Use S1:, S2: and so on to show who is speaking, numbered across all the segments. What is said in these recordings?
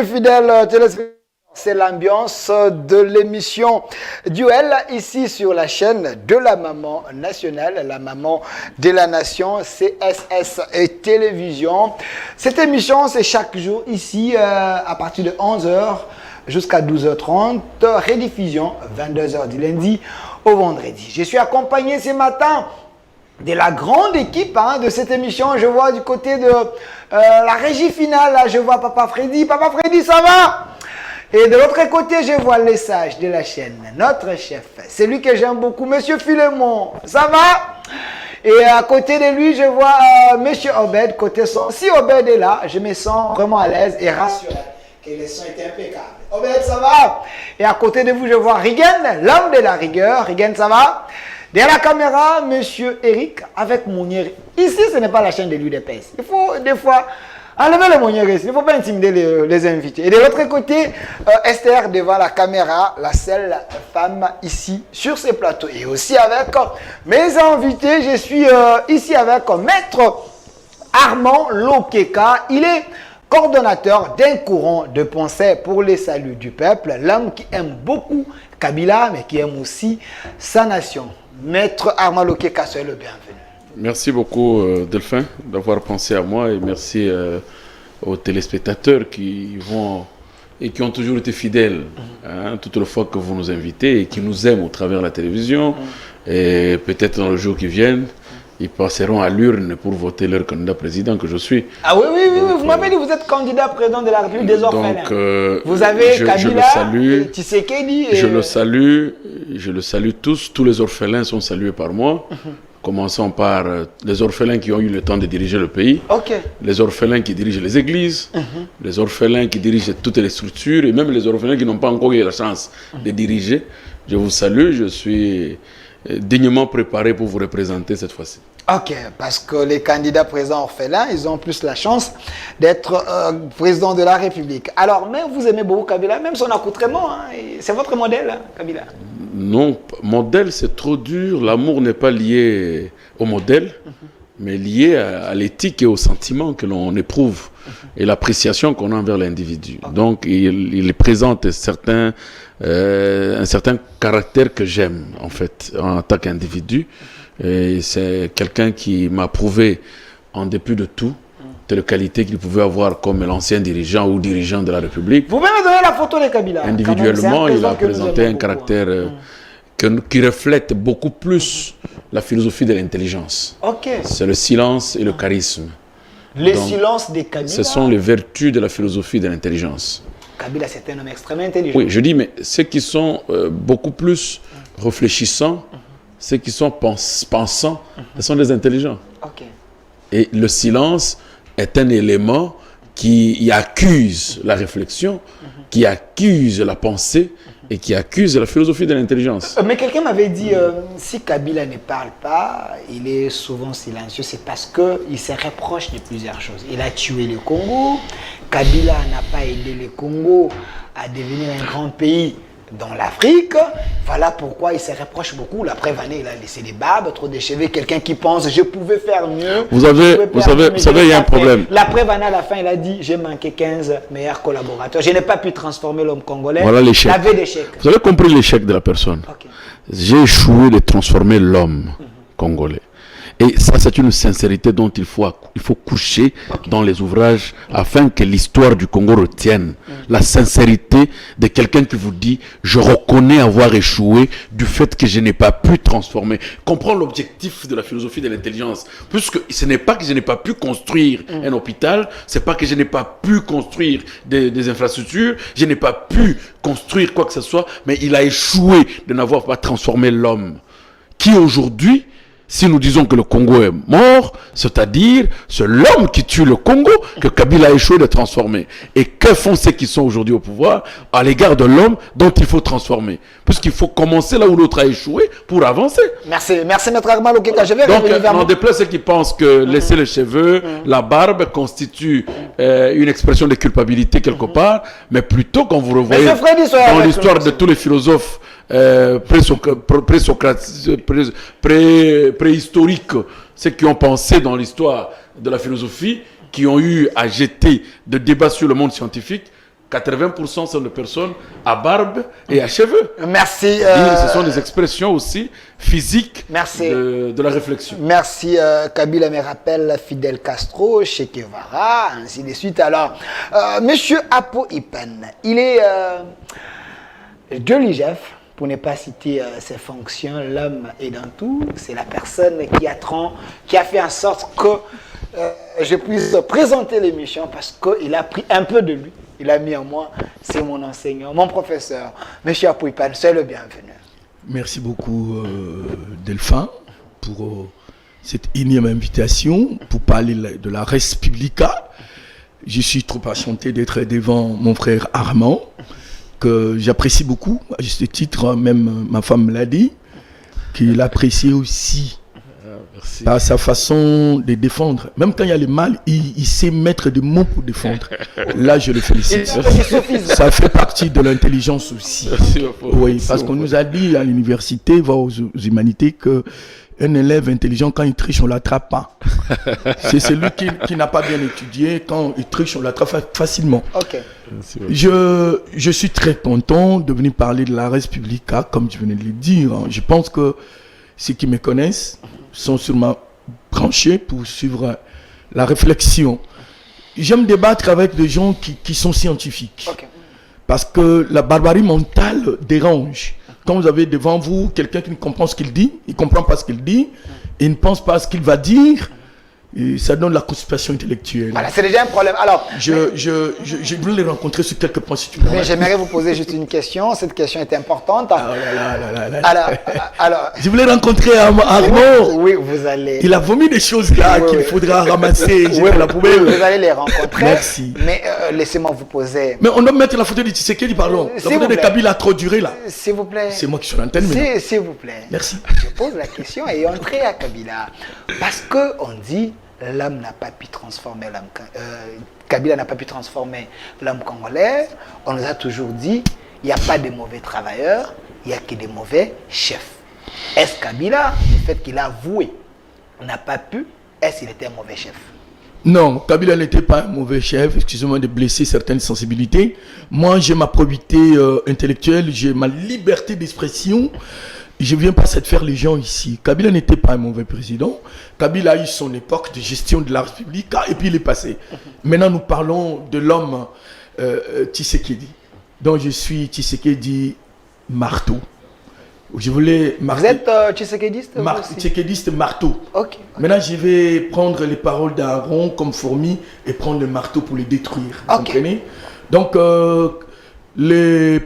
S1: Bienvenue, fidèles téléspectateurs. C'est l'ambiance de l'émission Duel, ici sur la chaîne de la maman nationale, la maman de la nation, CSS et Télévision. Cette émission, c'est chaque jour ici à partir de 11h jusqu'à 12h30, rediffusion 22h du lundi au vendredi. Je suis accompagné ce matin de la grande équipe de cette émission. Je vois du côté de la régie finale, là, je vois Papa Freddy. Papa Freddy, ça va? Et de l'autre côté, je vois les sages de la chaîne, notre chef, celui que j'aime beaucoup, Monsieur Philemon, ça va? Et à côté de lui, je vois Monsieur Obed, côté son. Si Obed est là, je me sens vraiment à l'aise et rassuré que le son était impeccable. Obed, ça va? Et à côté de vous, je vois Rigen, l'homme de la rigueur. Rigen, ça va? Derrière la caméra, Monsieur Eric, avec Mounier. Ici, ce n'est pas la chaîne de l'UDPS. Il faut des fois enlever le Mounier. Il ne faut pas intimider les invités. Et de l'autre côté, Esther devant la caméra, la seule femme ici sur ce plateau. Et aussi avec mes invités, je suis ici avec Maître Armand Lokeka. Il est coordonnateur d'un courant de pensée pour le salut du peuple, l'homme qui aime beaucoup Kabila, mais qui aime aussi sa nation. Maître Armand Lokeka, soyez le bienvenu.
S2: Merci beaucoup Delphin d'avoir pensé à moi et merci aux téléspectateurs qui vont et qui ont toujours été fidèles toutes les fois que vous nous invitez et qui nous aiment au travers de la télévision et peut-être dans le jour qui viennent ils passeront à l'urne pour voter leur candidat président que je suis.
S1: Ah oui, vous m'avez dit que vous êtes candidat président de la République des orphelins. Donc, vous avez Kabila, Tshisekedi et...
S2: Je le salue tous les orphelins sont salués par moi. Commençons par les orphelins qui ont eu le temps de diriger le pays, les orphelins qui dirigent les églises, les orphelins qui dirigent toutes les structures et même les orphelins qui n'ont pas encore eu la chance de diriger. Je vous salue, je suis dignement préparé pour vous représenter cette fois-ci.
S1: Ok, parce que les candidats présidents orphelins, ils ont plus la chance d'être président de la République. Alors, même vous aimez beaucoup Kabila, même son accoutrement, c'est votre modèle, Kabila?
S2: Non, modèle c'est trop dur, l'amour n'est pas lié au modèle, mais lié à l'éthique et au sentiment que l'on éprouve et l'appréciation qu'on a envers l'individu. Donc, il présente un certain caractère que j'aime, en fait, en tant qu'individu. Et c'est quelqu'un qui m'a prouvé, en dépit de tout, telle qualité qu'il pouvait avoir comme l'ancien dirigeant ou dirigeant de la République.
S1: Vous pouvez me donner la photo de Kabila?
S2: Individuellement, il a présenté un caractère qui reflète beaucoup plus la philosophie de l'intelligence. C'est le silence et le charisme.
S1: Le silence de Kabila.
S2: Ce sont les vertus de la philosophie de l'intelligence.
S1: Kabila, c'est un homme extrêmement intelligent.
S2: Oui, je dis, mais ceux qui sont beaucoup plus réfléchissants, ceux qui sont pensants, ce sont des intelligents. Et le silence est un élément qui accuse la réflexion, qui accuse la pensée et qui accuse la philosophie de l'intelligence.
S1: Mais quelqu'un m'avait dit, si Kabila ne parle pas, il est souvent silencieux, c'est parce qu'il se reproche de plusieurs choses. Il a tué le Congo, Kabila n'a pas aidé le Congo à devenir un grand pays dans l'Afrique. Voilà pourquoi il se reproche beaucoup. La preuve, il a laissé des barbes, trop de cheveux. Quelqu'un qui pense, je pouvais faire mieux.
S2: Vous savez, il y a un problème.
S1: La preuve, à la fin, il a dit, j'ai manqué 15 meilleurs collaborateurs. Je n'ai pas pu transformer l'homme congolais.
S2: Voilà l'échec. Vous avez compris l'échec de la personne. J'ai échoué de transformer l'homme congolais. Et ça, c'est une sincérité dont il faut coucher dans les ouvrages afin que l'histoire du Congo retienne la sincérité de quelqu'un qui vous dit « Je reconnais avoir échoué du fait que je n'ai pas pu transformer. » Comprends l'objectif de la philosophie de l'intelligence. Puisque ce n'est pas que je n'ai pas pu construire un hôpital, c'est pas que je n'ai pas pu construire des infrastructures, je n'ai pas pu construire quoi que ce soit, mais il a échoué de n'avoir pas transformé l'homme. Qui aujourd'hui... Si nous disons que le Congo est mort, c'est-à-dire c'est l'homme qui tue le Congo que Kabila a échoué de transformer. Et que font ceux qui sont aujourd'hui au pouvoir à l'égard de l'homme dont il faut transformer? Puisqu'il faut commencer là où l'autre a échoué pour avancer.
S1: Merci Maître Armand Lokeka. Je vais
S2: donc, on déplace ceux qui pensent que laisser les cheveux, la barbe constitue une expression de culpabilité quelque part, mais plutôt quand vous revoyez dans l'histoire de tous les philosophes préhistoriques, ceux qui ont pensé dans l'histoire de la philosophie, qui ont eu à jeter de débats sur le monde scientifique, 80% sont des personnes à barbe et à cheveux.
S1: Merci.
S2: Ce sont des expressions aussi physiques de la réflexion.
S1: Merci. Kabila me rappelle Fidel Castro, Che Guevara, ainsi de suite. Alors, Monsieur Apo Ipen, il est de l'IGF, pour ne pas citer ses fonctions, l'homme est dans tout. C'est la personne qui a fait en sorte que je puisse présenter l'émission parce qu'il a pris un peu de lui. Il a mis en moi, c'est mon enseignant, mon professeur. Monsieur Apo Ipen, c'est le bienvenu.
S3: Merci beaucoup Delphin pour cette énième invitation pour parler de la Res Publica. Je suis trop enchanté d'être devant mon frère Armand, que j'apprécie beaucoup, à juste titre, même ma femme me l'a dit, qu'il apprécie aussi par sa façon de défendre. Même quand il y a le mal, il sait mettre des mots pour défendre. Là, je le félicite. Ça fait partie de l'intelligence aussi. Oui, parce qu'on nous a dit à l'université, voire aux humanités, que un élève intelligent, quand il triche, on ne l'attrape pas. C'est celui qui n'a pas bien étudié, quand il triche, on l'attrape facilement.
S1: Okay.
S3: Je suis très content de venir parler de la Res Publica, comme je venais de le dire. Je pense que ceux qui me connaissent sont sûrement branchés pour suivre la réflexion. J'aime débattre avec des gens qui sont scientifiques. Okay. Parce que la barbarie mentale dérange. Quand vous avez devant vous quelqu'un qui ne comprend ce qu'il dit, il ne comprend pas ce qu'il dit, il ne pense pas à ce qu'il va dire, et ça donne la constipation intellectuelle.
S1: Voilà, c'est déjà un problème. Alors,
S3: je voulais les rencontrer sur quelques points si tu veux.
S1: Mais j'aimerais vous poser juste une question. Cette question est importante.
S3: Alors, je voulais rencontrer Armand.
S1: Oui, vous allez.
S3: Il a vomi des choses là qu'il faudra ramasser.
S1: Oui, la poubelle. Vous allez les rencontrer.
S3: Merci.
S1: Mais laissez-moi vous poser.
S3: Mais on doit mettre la photo de Tshisekedi, pardon. La photo de Kabila a trop duré là.
S1: S'il vous plaît.
S3: C'est moi qui suis sur l'antenne.
S1: S'il vous plaît.
S3: Merci.
S1: Je pose la question et entrez à Kabila. Parce qu'on dit. L'homme n'a pas pu transformer l'homme. Kabila n'a pas pu transformer l'homme congolais. On nous a toujours dit il n'y a pas de mauvais travailleurs, il n'y a que des mauvais chefs. Est-ce Kabila, le fait qu'il a avoué, n'a pas pu, est-ce qu'il était un mauvais chef?
S3: Non, Kabila n'était pas un mauvais chef. Excusez-moi de blesser certaines sensibilités. Moi, j'ai ma probité intellectuelle, j'ai ma liberté d'expression. Je ne viens pas satisfaire les gens ici. Kabila n'était pas un mauvais président. Kabila a eu son époque de gestion de la République et puis il est passé. Maintenant, nous parlons de l'homme Tshisekedi. Donc, je suis Tshisekedi marteau. Je voulais
S1: Vous êtes Tshisekediste
S3: Tshisekediste marteau.
S1: Okay.
S3: Maintenant, je vais prendre les paroles d'Aaron comme fourmi et prendre le marteau pour les détruire. Vous comprenez? Donc, les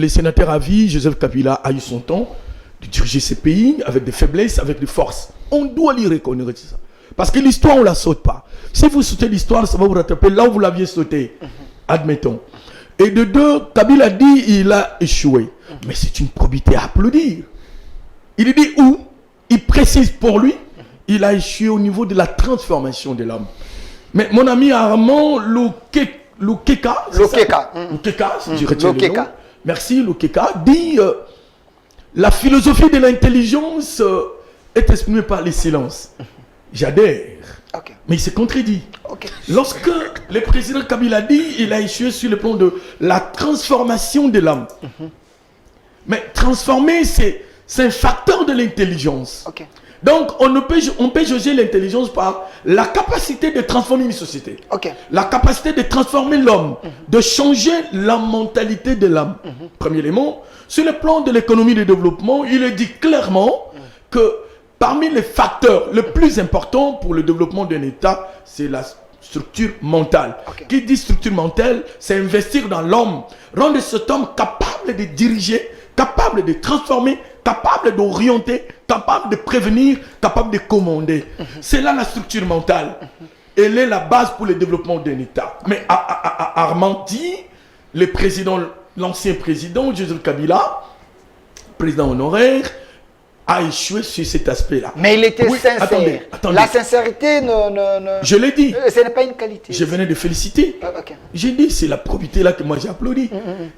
S3: sénateurs à vie, Joseph Kabila a eu son temps de diriger ce pays avec des faiblesses, avec des forces. On doit lui reconnaître ça. Parce que l'histoire, on ne la saute pas. Si vous sautez l'histoire, ça va vous rattraper là où vous l'aviez sauté. Admettons. Et de deux, Kabila dit il a échoué. Mais c'est une probité à applaudir. Il dit où? Il précise pour lui, il a échoué au niveau de la transformation de l'homme. Mais mon ami Armand Lukeka, si je retiens le nom. Merci, Lukeka, dit la philosophie de l'intelligence est exprimée par les silences. J'adhère. Mais il se contredit. Lorsque le président Kabila dit il a échoué sur le plan de la transformation de l'homme. Mais transformer, c'est un facteur de l'intelligence. Donc, on peut juger l'intelligence par la capacité de transformer une société. La capacité de transformer l'homme, de changer la mentalité de l'homme. Premier élément. Sur le plan de l'économie de développement, il est dit clairement que parmi les facteurs les plus importants pour le développement d'un État, c'est la structure mentale. Qui dit structure mentale, c'est investir dans l'homme, rendre cet homme capable de diriger, capable de transformer, capable d'orienter, capable de prévenir, capable de commander. C'est là la structure mentale. Elle est la base pour le développement d'un État. Mais Armand dit, le président, l'ancien président, Joseph Kabila, président honoraire, a échoué sur cet aspect-là.
S1: Mais il était sincère.
S3: Attendez.
S1: La sincérité,
S3: je l'ai dit.
S1: Ce n'est pas une qualité.
S3: Je venais de féliciter. J'ai dit, c'est la probité là que moi j'ai applaudi.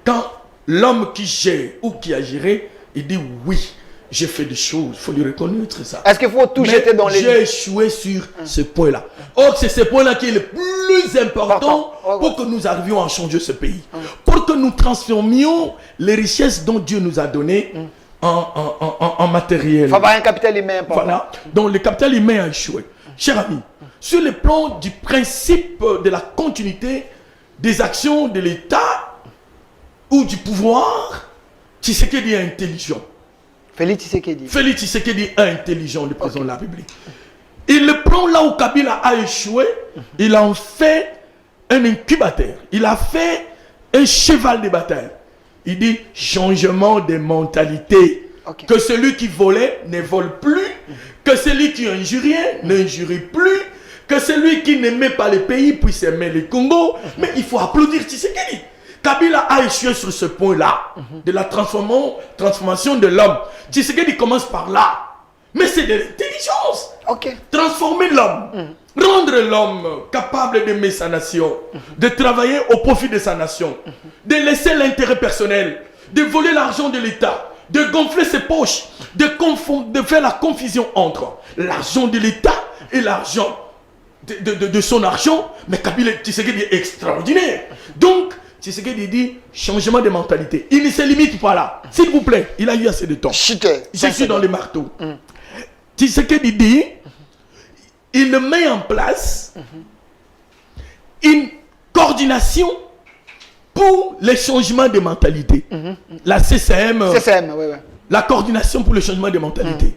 S3: Quand l'homme qui gère ou qui a géré, il dit oui, j'ai fait des choses, il faut lui reconnaître ça.
S1: Est-ce qu'il faut tout jeter dans les...
S3: J'ai échoué sur ce point-là. Or, c'est ce point-là qui est le plus plus important pour que nous arrivions à changer ce pays. Pour que nous transformions les richesses dont Dieu nous a données en matériel.
S1: Il faut avoir un capital humain important.
S3: Voilà. Donc le capital humain a échoué. Cher ami, sur le plan du principe de la continuité des actions de l'État ou du pouvoir, Tshisekedi est intelligent.
S1: Félix Tshisekedi.
S3: Félix Tshisekedi est intelligent, le président de la République. Il le prend là où Kabila a échoué, il en fait un incubateur. Il a fait un cheval de bataille. Il dit changement de mentalité. Que celui qui volait ne vole plus, que celui qui injuriait n'injurie plus, que celui qui n'aimait pas le pays puisse aimer le Congo. Mais il faut applaudir Tshisekedi. Kabila a échoué sur ce point-là, de la transformation de l'homme. Tshisekedi commence par là. Mais c'est de l'intelligence. Transformer l'homme. Rendre l'homme capable d'aimer sa nation. De travailler au profit de sa nation. De laisser l'intérêt personnel. De voler l'argent de l'État. De gonfler ses poches. De faire la confusion entre l'argent de l'État et l'argent de son argent. Mais Kabila Tshisekedi est extraordinaire. Donc, Tshisekedi dit changement de mentalité. Il ne se limite pas là. S'il vous plaît, il a eu assez de temps. Je suis dans les marteaux. Tshisekedi dit il met en place une coordination pour les changements de mentalité. La CCM, la coordination pour le changement de mentalité.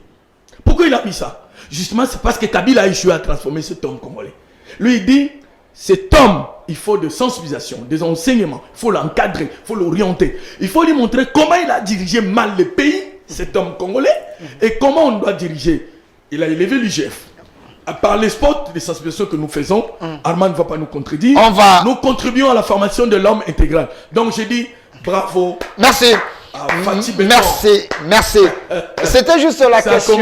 S3: Pourquoi il a mis ça? Justement, c'est parce que Kabila a échoué à transformer cet homme congolais. Lui, il dit cet homme, il faut de sensibilisation, des enseignements, il faut l'encadrer, il faut l'orienter. Il faut lui montrer comment il a dirigé mal le pays, cet homme congolais, et comment on doit diriger. Il a élevé l'IGF. Par les spots de sensibilisation que nous faisons, Armand ne va pas nous contredire. Nous contribuons à la formation de l'homme intégral. Donc je dis bravo.
S1: Merci. Merci. C'était juste la question.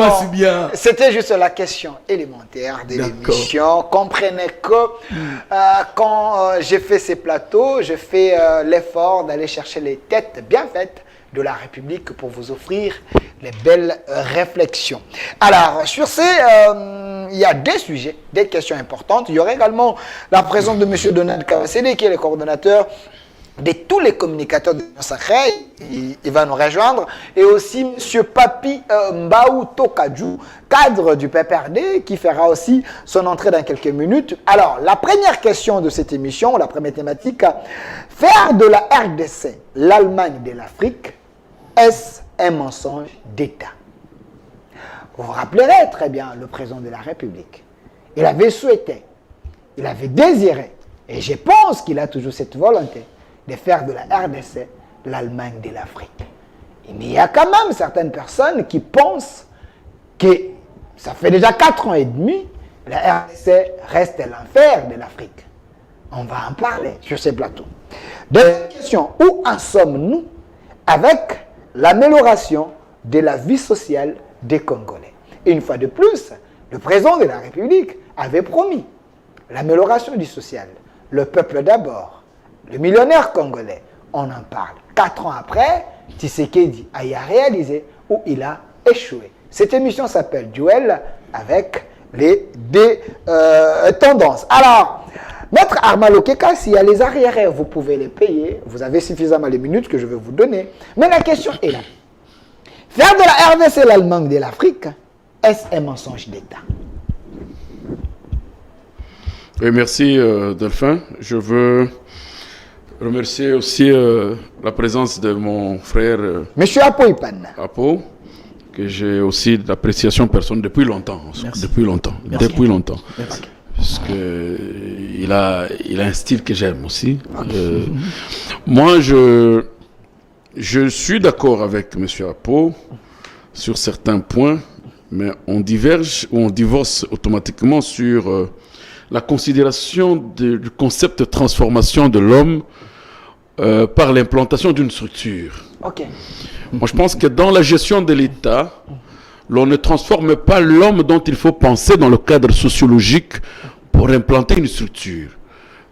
S1: C'était juste la question élémentaire de l'émission. Comprenez que quand j'ai fait ces plateaux, je fais l'effort d'aller chercher les têtes bien faites de la République pour vous offrir les belles réflexions. Alors, sur ces, il y a des sujets, des questions importantes. Il y aura également la présence de M. Donald Kawasede, qui est le coordonnateur de tous les communicateurs de l'Union sacrée. Il va nous rejoindre. Et aussi M. Papi Mbaou Tokadjou, cadre du PPRD, qui fera aussi son entrée dans quelques minutes. Alors, la première question de cette émission, la première thématique, faire de la RDC l'Allemagne de l'Afrique, est-ce un mensonge d'État? Vous vous rappellerez très bien le président de la République. Il avait souhaité, il avait désiré, et je pense qu'il a toujours cette volonté, de faire de la RDC l'Allemagne de l'Afrique. Mais il y a quand même certaines personnes qui pensent que ça fait déjà 4 ans et demi, la RDC reste l'enfer de l'Afrique. On va en parler sur ces plateaux. Deuxième question, où en sommes-nous avec l'amélioration de la vie sociale des Congolais? Et une fois de plus, le président de la République avait promis l'amélioration du social, le peuple d'abord, le millionnaire congolais. On en parle. 4 ans après, Tshisekedi a réalisé où il a échoué. Cette émission s'appelle Duel avec les tendances. Alors, Maître Armand Lokeka, s'il y a les arriérés, vous pouvez les payer. Vous avez suffisamment les minutes que je vais vous donner. Mais la question est là. Faire de la RDC l'Allemagne de l'Afrique, est-ce un mensonge d'État?
S2: Oui, merci Delphin. Je veux remercier aussi la présence de mon frère
S1: Monsieur Apo Ipan.
S2: Apo, que j'ai aussi d'appréciation personnelle depuis longtemps.
S3: Merci.
S2: Depuis longtemps.
S3: Merci.
S2: Depuis longtemps.
S3: Merci.
S2: Parce que il a un style que j'aime aussi. Moi, je suis d'accord avec M. Apo sur certains points, mais on diverge ou on divorce automatiquement sur la considération du concept de transformation de l'homme par l'implantation d'une structure. Moi, je pense que dans la gestion de l'État, l'on ne transforme pas l'homme dont il faut penser dans le cadre sociologique pour implanter une structure.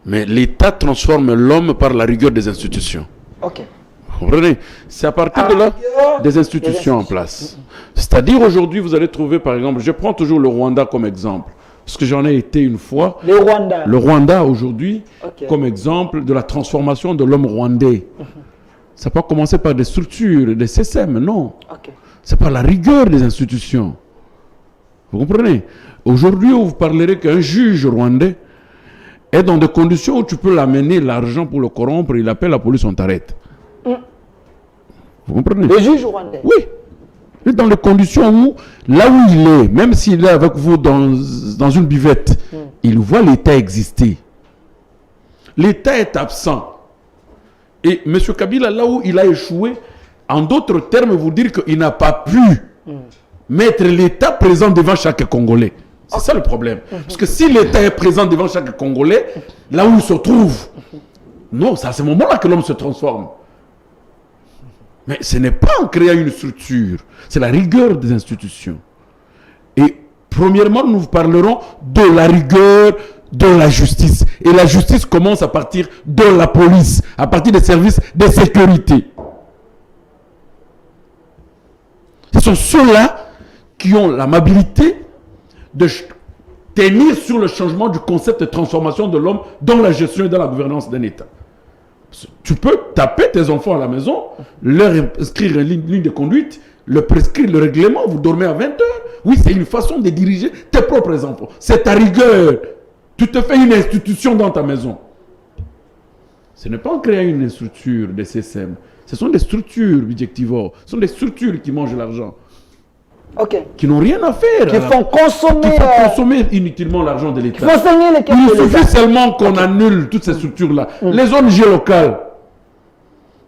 S2: Mais l'État transforme l'homme par la rigueur des institutions. Vous comprenez? C'est à partir de là des institutions en place. C'est-à-dire aujourd'hui, vous allez trouver, par exemple, je prends toujours le Rwanda comme exemple. Parce que j'en ai été une fois.
S1: Le Rwanda.
S2: Le Rwanda aujourd'hui,
S1: Ok.
S2: comme exemple de la transformation de l'homme rwandais. Ça n'a pas commencé par des structures, des systèmes, non.
S1: Ok.
S2: C'est par la rigueur des institutions. Vous comprenez? Aujourd'hui, vous parlerez qu'un juge rwandais est dans des conditions où tu peux l'amener l'argent pour le corrompre, il appelle la police, on t'arrête. Vous comprenez?
S1: Le juge rwandais.
S2: Oui. Il est dans les conditions où, là où il est, même s'il est avec vous dans une buvette, il voit l'État exister. L'État est absent. Et M. Kabila, là où il a échoué, en d'autres termes, vous dire qu'il n'a pas pu mettre l'État présent devant chaque Congolais. C'est ça le problème. Parce que si l'État est présent devant chaque Congolais, là où il se trouve, non, c'est à ce moment-là que l'homme se transforme. Mais ce n'est pas en créant une structure, c'est la rigueur des institutions. Et premièrement, nous parlerons de la rigueur de la justice. Et la justice commence à partir de la police, à partir des services de sécurité. Ce sont ceux-là qui ont l'amabilité de tenir sur le changement du concept de transformation de l'homme dans la gestion et dans la gouvernance d'un État. Tu peux taper tes enfants à la maison, leur inscrire une ligne de conduite, leur prescrire le règlement, vous dormez à 20 heures. Oui, c'est une façon de diriger tes propres enfants. C'est ta rigueur. Tu te fais une institution dans ta maison. Ce n'est pas en créant une structure de CSM. Ce sont des structures objectivores. Ce sont des structures qui mangent l'argent.
S1: Ok.
S2: Qui n'ont rien à faire.
S1: Qui font consommer.
S2: Qui font consommer inutilement l'argent de l'État.
S1: Qui font saigner les caisses
S2: Il
S1: de l'État.
S2: suffit seulement qu'on annule toutes ces structures-là. Les ONG locales,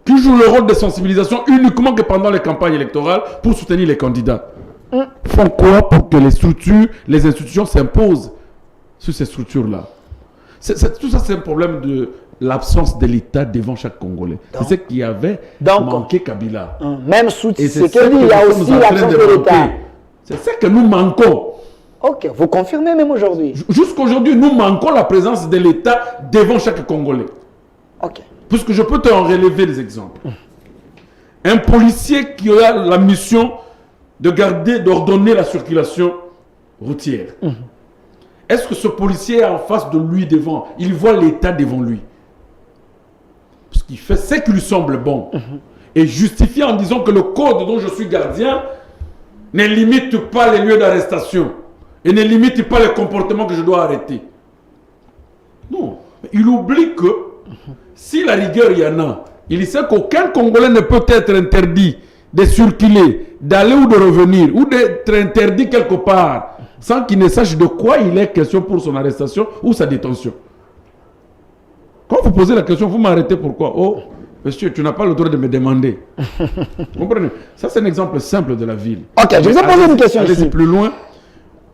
S2: qui jouent le rôle de sensibilisation uniquement que pendant les campagnes électorales pour soutenir les candidats, font quoi pour que les structures, les institutions s'imposent sur ces structures-là? Tout ça, c'est un problème de l'absence de l'État devant chaque Congolais. C'est ce qui avait manqué Kabila.
S1: Même sous
S2: Et
S1: ce qu'il dit, il y a aussi l'absence de l'État.
S2: C'est ça que nous manquons.
S1: Ok, vous confirmez même aujourd'hui.
S2: Jusqu'aujourd'hui, nous manquons la présence de l'État devant chaque Congolais.
S1: Ok.
S2: Puisque je peux te en relever des exemples. Un policier qui a la mission de garder, d'ordonner la circulation routière. Est-ce que ce policier est en face de lui devant? Il voit l'État devant lui. Parce qu'il fait ce qui lui semble bon. Et justifie en disant que le code dont je suis gardien ne limite pas les lieux d'arrestation. Et ne limite pas les comportements que je dois arrêter. Non. Il oublie que si la rigueur il y en a, il sait qu'aucun Congolais ne peut être interdit de circuler, d'aller ou de revenir, ou d'être interdit quelque part, sans qu'il ne sache de quoi il est question pour son arrestation ou sa détention. Quand vous posez la question, vous m'arrêtez pourquoi? Oh, monsieur, tu n'as pas le droit de me demander. Vous comprenez? Ça, c'est un exemple simple de la ville.
S1: Ok, je vous ai posé une question ici.
S2: Allez plus loin.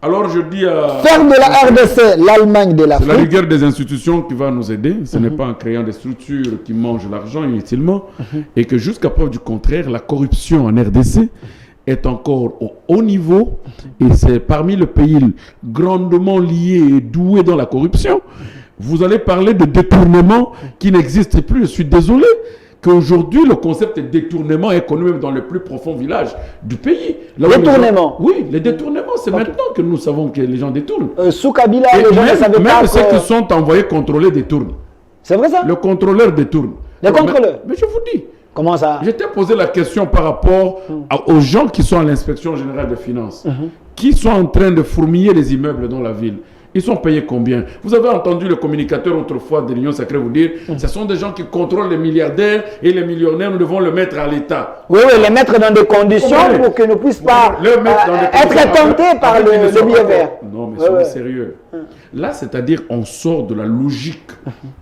S2: Alors je dis à...
S1: Faire de la RDC l'Allemagne de
S2: C'est la
S1: l'Afrique.
S2: rigueur des institutions qui va nous aider. Ce n'est pas en créant des structures qui mangent l'argent inutilement. Et que jusqu'à preuve du contraire, la corruption en RDC est encore au haut niveau. Et c'est parmi les pays grandement liés et doués dans la corruption. Vous allez parler de détournement qui n'existe plus. Je suis désolé qu'aujourd'hui, le concept de détournement est connu même dans les plus profonds villages du pays.
S1: Détournement?
S2: Oui, les détournements, c'est maintenant que nous savons que les gens détournent.
S1: Sous Kabila,
S2: Et
S1: les gens ne savaient pas
S2: même ceux qui
S1: que...
S2: sont envoyés contrôler détournent.
S1: C'est vrai ça?
S2: Le contrôleur détourne.
S1: Les contrôleurs?
S2: Mais je vous dis,
S1: Comment ça?
S2: je t'ai posé la question par rapport aux gens qui sont à l'inspection générale des finances, qui sont en train de fourmiller les immeubles dans la ville. Ils sont payés combien? Vous avez entendu le communicateur autrefois de l'Union sacrée vous dire ce sont des gens qui contrôlent les milliardaires et les millionnaires, nous devons le mettre à l'État.
S1: Oui, les mettre dans des conditions pour qu'ils ne puissent pas être tentés par le billet vert.
S2: Non, mais soyez sérieux. Là, c'est-à-dire, on sort de la logique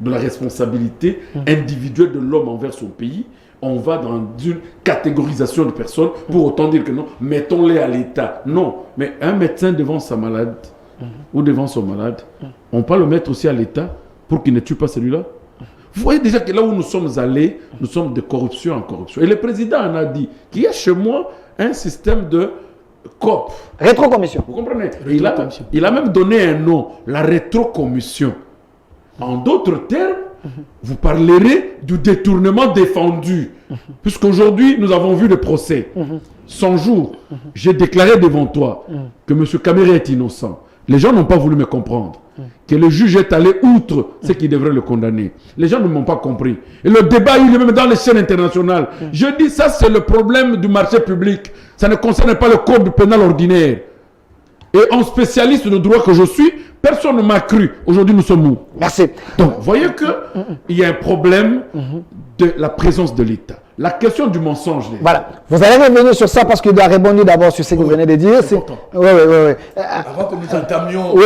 S2: de la responsabilité individuelle de l'homme envers son pays. On va dans une catégorisation de personnes pour autant dire que non, mettons-les à l'État. Non, mais un médecin devant sa malade ou devant son malade, on peut le mettre aussi à l'État pour qu'il ne tue pas celui-là. Vous voyez déjà que là où nous sommes allés, nous sommes de corruption en corruption. Et le président en a dit qu'il y a chez moi un système de COP.
S1: Rétrocommission.
S2: Vous comprenez? Et il a même donné un nom, la rétrocommission. En d'autres termes, vous parlerez du détournement défendu. Puisqu'aujourd'hui, nous avons vu le procès. 100 jours, j'ai déclaré devant toi que M. Kamere est innocent. Les gens n'ont pas voulu me comprendre. Que le juge est allé outre ce qui devrait le condamner. Les gens ne m'ont pas compris. Et le débat, il est même dans les chaînes internationales. Je dis, ça c'est le problème du marché public. Ça ne concerne pas le code pénal ordinaire. Et en spécialiste de droit que je suis, personne ne m'a cru. Aujourd'hui, nous sommes où?
S1: Merci.
S2: Donc, vous voyez qu'il y a un problème de la présence de l'État. La question du mensonge.
S1: Voilà. Vous allez revenir sur ça parce qu'il doit répondre d'abord sur ce que vous venez de dire.
S3: Oui,
S1: oui.
S3: Avant que nous entamions...
S1: Oui.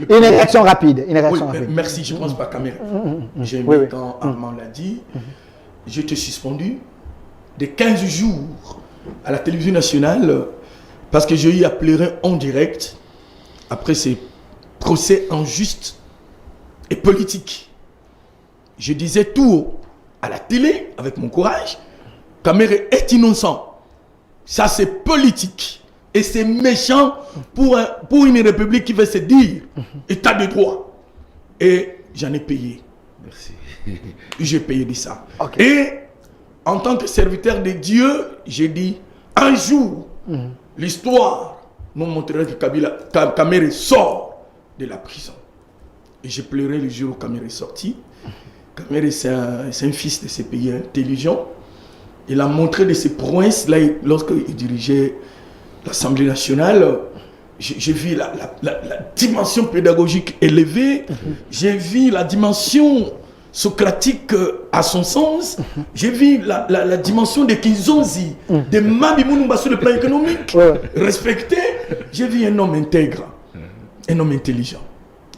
S1: Une réaction rapide.
S3: Merci, je ne pense pas caméra. J'ai mis quand Armand l'a dit, je t'ai suspendu de 15 jours à la télévision nationale parce que j'ai eu à pleurer en direct après ces procès injustes et politiques. Je disais tout haut à la télé, avec mon courage, Kamere est innocent. Ça, c'est politique. Et c'est méchant pour une république qui veut se dire état de droit. Et j'en ai payé.
S2: Merci.
S3: J'ai payé de ça.
S1: Okay.
S3: Et en tant que serviteur de Dieu, j'ai dit, un jour, l'histoire nous montrera que Kamere sort de la prison. Et j'ai pleuré le jour où Kamere est sorti. Kamere, c'est un fils de ces pays intelligents. Il a montré de ses prouesses là, lorsqu'il dirigeait l'Assemblée nationale. J'ai vu la dimension pédagogique élevée. J'ai vu la dimension socratique à son sens. J'ai vu la dimension de Kinzonzi, de Mabimounou sur le plan économique, respecté. J'ai vu un homme intègre, un homme intelligent.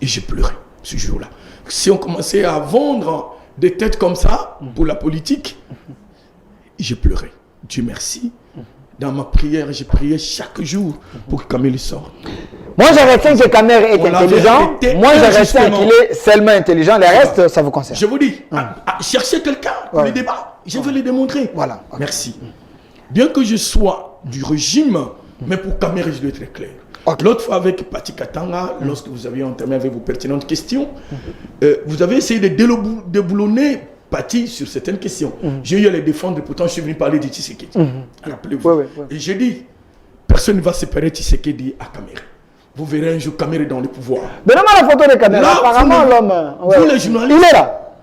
S3: Et j'ai pleuré ce jour-là. Si on commençait à vendre des têtes comme ça pour la politique, j'ai pleuré. Dieu merci. Dans ma prière, j'ai prié chaque jour pour que Kamere sorte.
S1: Moi, je retiens que Kamere est intelligent. Moi, je retiens qu'il est seulement intelligent. Le reste, ça vous concerne.
S3: Je vous dis, cherchez quelqu'un pour le débat. Je veux le démontrer.
S1: Voilà. Okay.
S3: Merci. Bien que je sois du régime, mais pour Kamere, je dois être très clair. Okay. L'autre fois avec Pati Katanga, lorsque vous aviez entamé avec vos pertinentes questions, vous avez essayé de déboulonner Pati sur certaines questions. J'ai eu à les défendre, pourtant je suis venu parler de Tshisekedi. Rappelez-vous. Et j'ai dit, personne ne va séparer Tshisekedi à Kamere. Vous verrez un jour Kamere dans le pouvoir.
S1: Donnez-moi la photo de Kamere. Apparemment, l'homme...
S3: Vous les journalistes,
S1: il est là.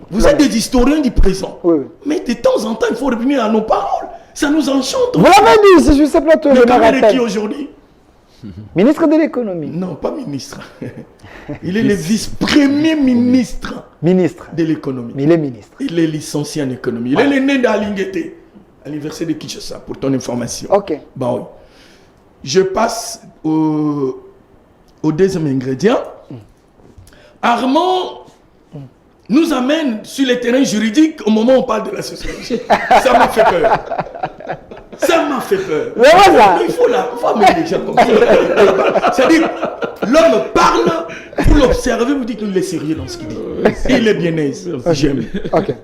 S3: Vous êtes des historiens du présent. Mais de temps en temps, il faut revenir à nos paroles. Ça nous enchante.
S1: Vous l'avez dit, si je sais pas tout.
S3: Le Kamere qui aujourd'hui?
S1: Ministre de l'économie.
S3: Non, pas ministre. Il est le vice-premier ministre.
S1: Ministre
S3: de l'économie.
S1: Mais il est ministre.
S3: Il est licencié en économie. Il est né d'Alingete, à l'université de Kinshasa, pour ton information.
S1: Ok.
S3: Bon, oui. Je passe au deuxième ingrédient. Armand nous amène sur le terrain juridique au moment où on parle de la sociologie. Ça m'a fait peur. Ça m'a fait peur. Il faut amener les gens comme ça. C'est-à-dire, l'homme parle, vous l'observez, vous dites qu'il est sérieux dans ce qu'il dit. Il est bien aise. J'aime.
S1: Okay.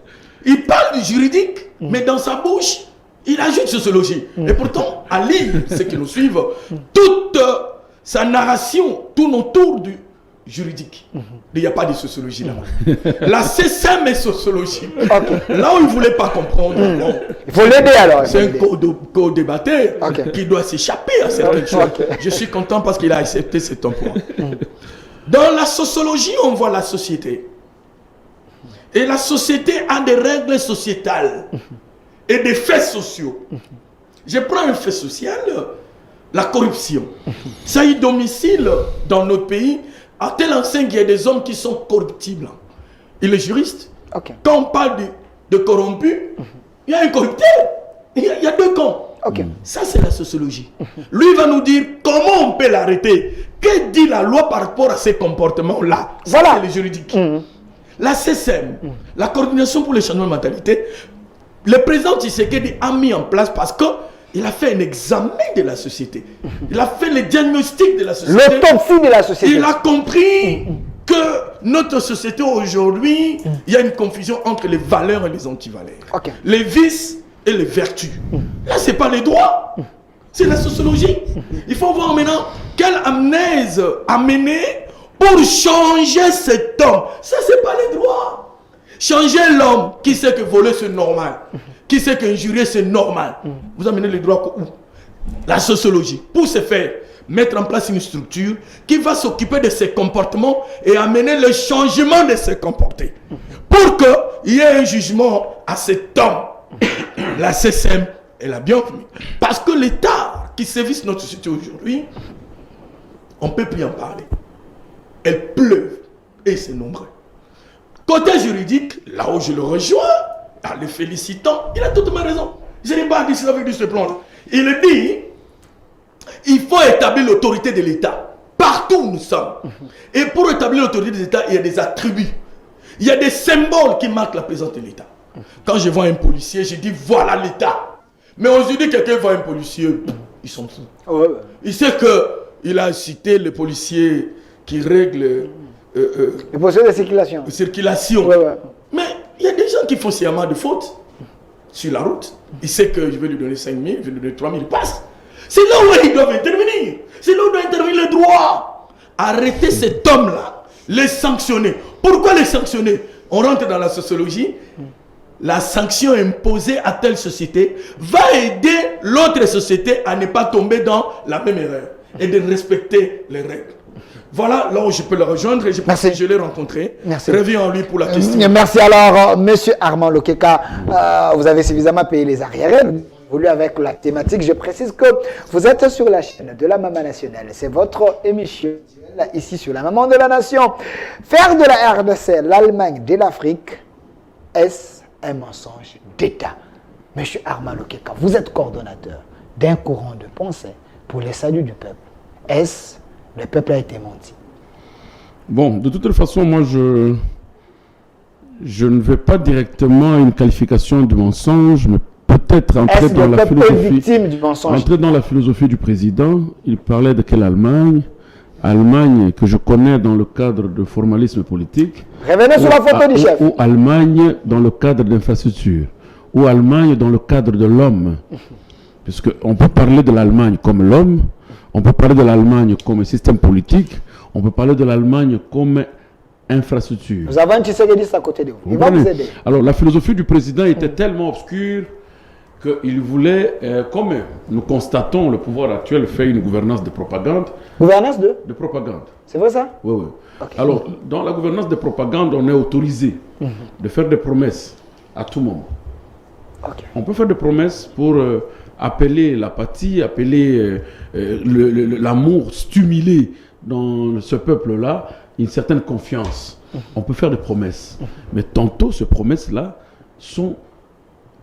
S3: Il parle du juridique, mais dans sa bouche, il ajoute sociologie. Et pourtant, à lire ceux qui nous suivent, toute sa narration tourne autour du juridique. Il n'y a pas de sociologie là-bas. La CSM est sociologie. Là où il ne voulait pas comprendre, bon,
S1: il faut l'aider alors.
S3: C'est un co-débatteur qui doit s'échapper à certaines choses. Je suis content parce qu'il a accepté cet emploi. Dans la sociologie, on voit la société. Et la société a des règles sociétales et des faits sociaux. Je prends un fait social, la corruption. Ça y domicile dans notre pays. À tel enseigne, il y a des hommes qui sont corruptibles. Il est juriste. Quand on parle de corrompu, il y a un corrupteur. Il y a deux camps. Ça, c'est la sociologie. Lui va nous dire comment on peut l'arrêter. Que dit la loi par rapport à ces comportements-là? Voilà. C'est le juridique. La CSM, la coordination pour le changement de mentalité, le président Tshisekedi a mis en place parce que il a fait un examen de la société. Il a fait le diagnostic de la société.
S1: L'autopsie de la société.
S3: Il a compris que notre société aujourd'hui, il y a une confusion entre les valeurs et les antivaleurs. Les vices et les vertus. Là, ce n'est pas les droits. C'est la sociologie. Il faut voir maintenant quelle amnèse amener pour changer cet homme. Ça, ce n'est pas les droits. Changer l'homme qui sait que voler, c'est normal. Qui sait qu'injurier, c'est normal. Vous amenez les droits où? La sociologie. Pour ce faire, mettre en place une structure qui va s'occuper de ses comportements et amener le changement de ses comportements. Pour qu'il y ait un jugement à cet homme, la CCM est la bienvenue. Parce que l'État qui sévit notre société aujourd'hui, on ne peut plus en parler. Elle pleuve et c'est nombreux. Côté juridique, là où je le rejoins, en le félicitant, il a totalement raison. Je n'ai pas dit cela avec ce plan-là. Il dit, il faut établir l'autorité de l'État. Partout où nous sommes. Et pour établir l'autorité de l'État, il y a des attributs. Il y a des symboles qui marquent la présence de l'État. Quand je vois un policier, je dis voilà l'État. Mais aujourd'hui, quelqu'un voit un policier, ils sont fous. Ouais. Il sait qu'il a cité le policier qui règle...
S1: les policiers de circulation.
S3: Circulation.
S1: Ouais.
S3: Mais il y a des gens qui font sciemment de fautes sur la route. Il sait que je vais lui donner 5 000, je vais lui donner 3 000, il passe. C'est là où ils doivent intervenir. C'est là où doit intervenir le droit. Arrêtez cet homme-là, les sanctionner. Pourquoi les sanctionner? On rentre dans la sociologie. La sanction imposée à telle société va aider l'autre société à ne pas tomber dans la même erreur et de respecter les règles. Voilà là où je peux le rejoindre et je pense que je l'ai rencontré.
S1: Merci.
S3: Reviens en lui pour la question.
S1: Merci. Alors, Monsieur Armand Lokeka, vous avez suffisamment payé les arriérés. Voulu avec la thématique, je précise que vous êtes sur la chaîne de la Maman Nationale. C'est votre émission ici sur la Maman de la Nation. Faire de la RDC l'Allemagne de l'Afrique, est-ce un mensonge d'État? Monsieur Armand Lokeka, vous êtes coordonnateur d'un courant de pensée pour le salut du peuple. Est-ce le peuple a été menti?
S2: Bon, de toute façon, moi, je ne vais pas directement à une qualification de mensonge, mais peut-être entrer dans la philosophie. Du mensonge? Entrer dans la philosophie du président. Il parlait de quelle Allemagne? Allemagne que je connais dans le cadre de formalisme politique.
S1: Revenez sur la photo du chef.
S2: Ou Allemagne dans le cadre d'infrastructure. Ou Allemagne dans le cadre de l'homme. Puisqu'on peut parler de l'Allemagne comme l'homme. On peut parler de l'Allemagne comme système politique. On peut parler de l'Allemagne comme infrastructure.
S1: Nous avons un Tshisekedi à côté de vous. Il va vous aider.
S2: Alors, la philosophie du président était tellement obscure qu'il voulait, comme nous constatons, le pouvoir actuel fait une gouvernance de propagande.
S1: Gouvernance de
S2: propagande.
S1: C'est vrai ça?
S2: Oui. Okay. Alors, dans la gouvernance de propagande, on est autorisé de faire des promesses à tout moment. Okay. On peut faire des promesses pour appeler l'apathie, appeler l'amour, stimuler dans ce peuple-là une certaine confiance. On peut faire des promesses. Mais tantôt, ces promesses-là sont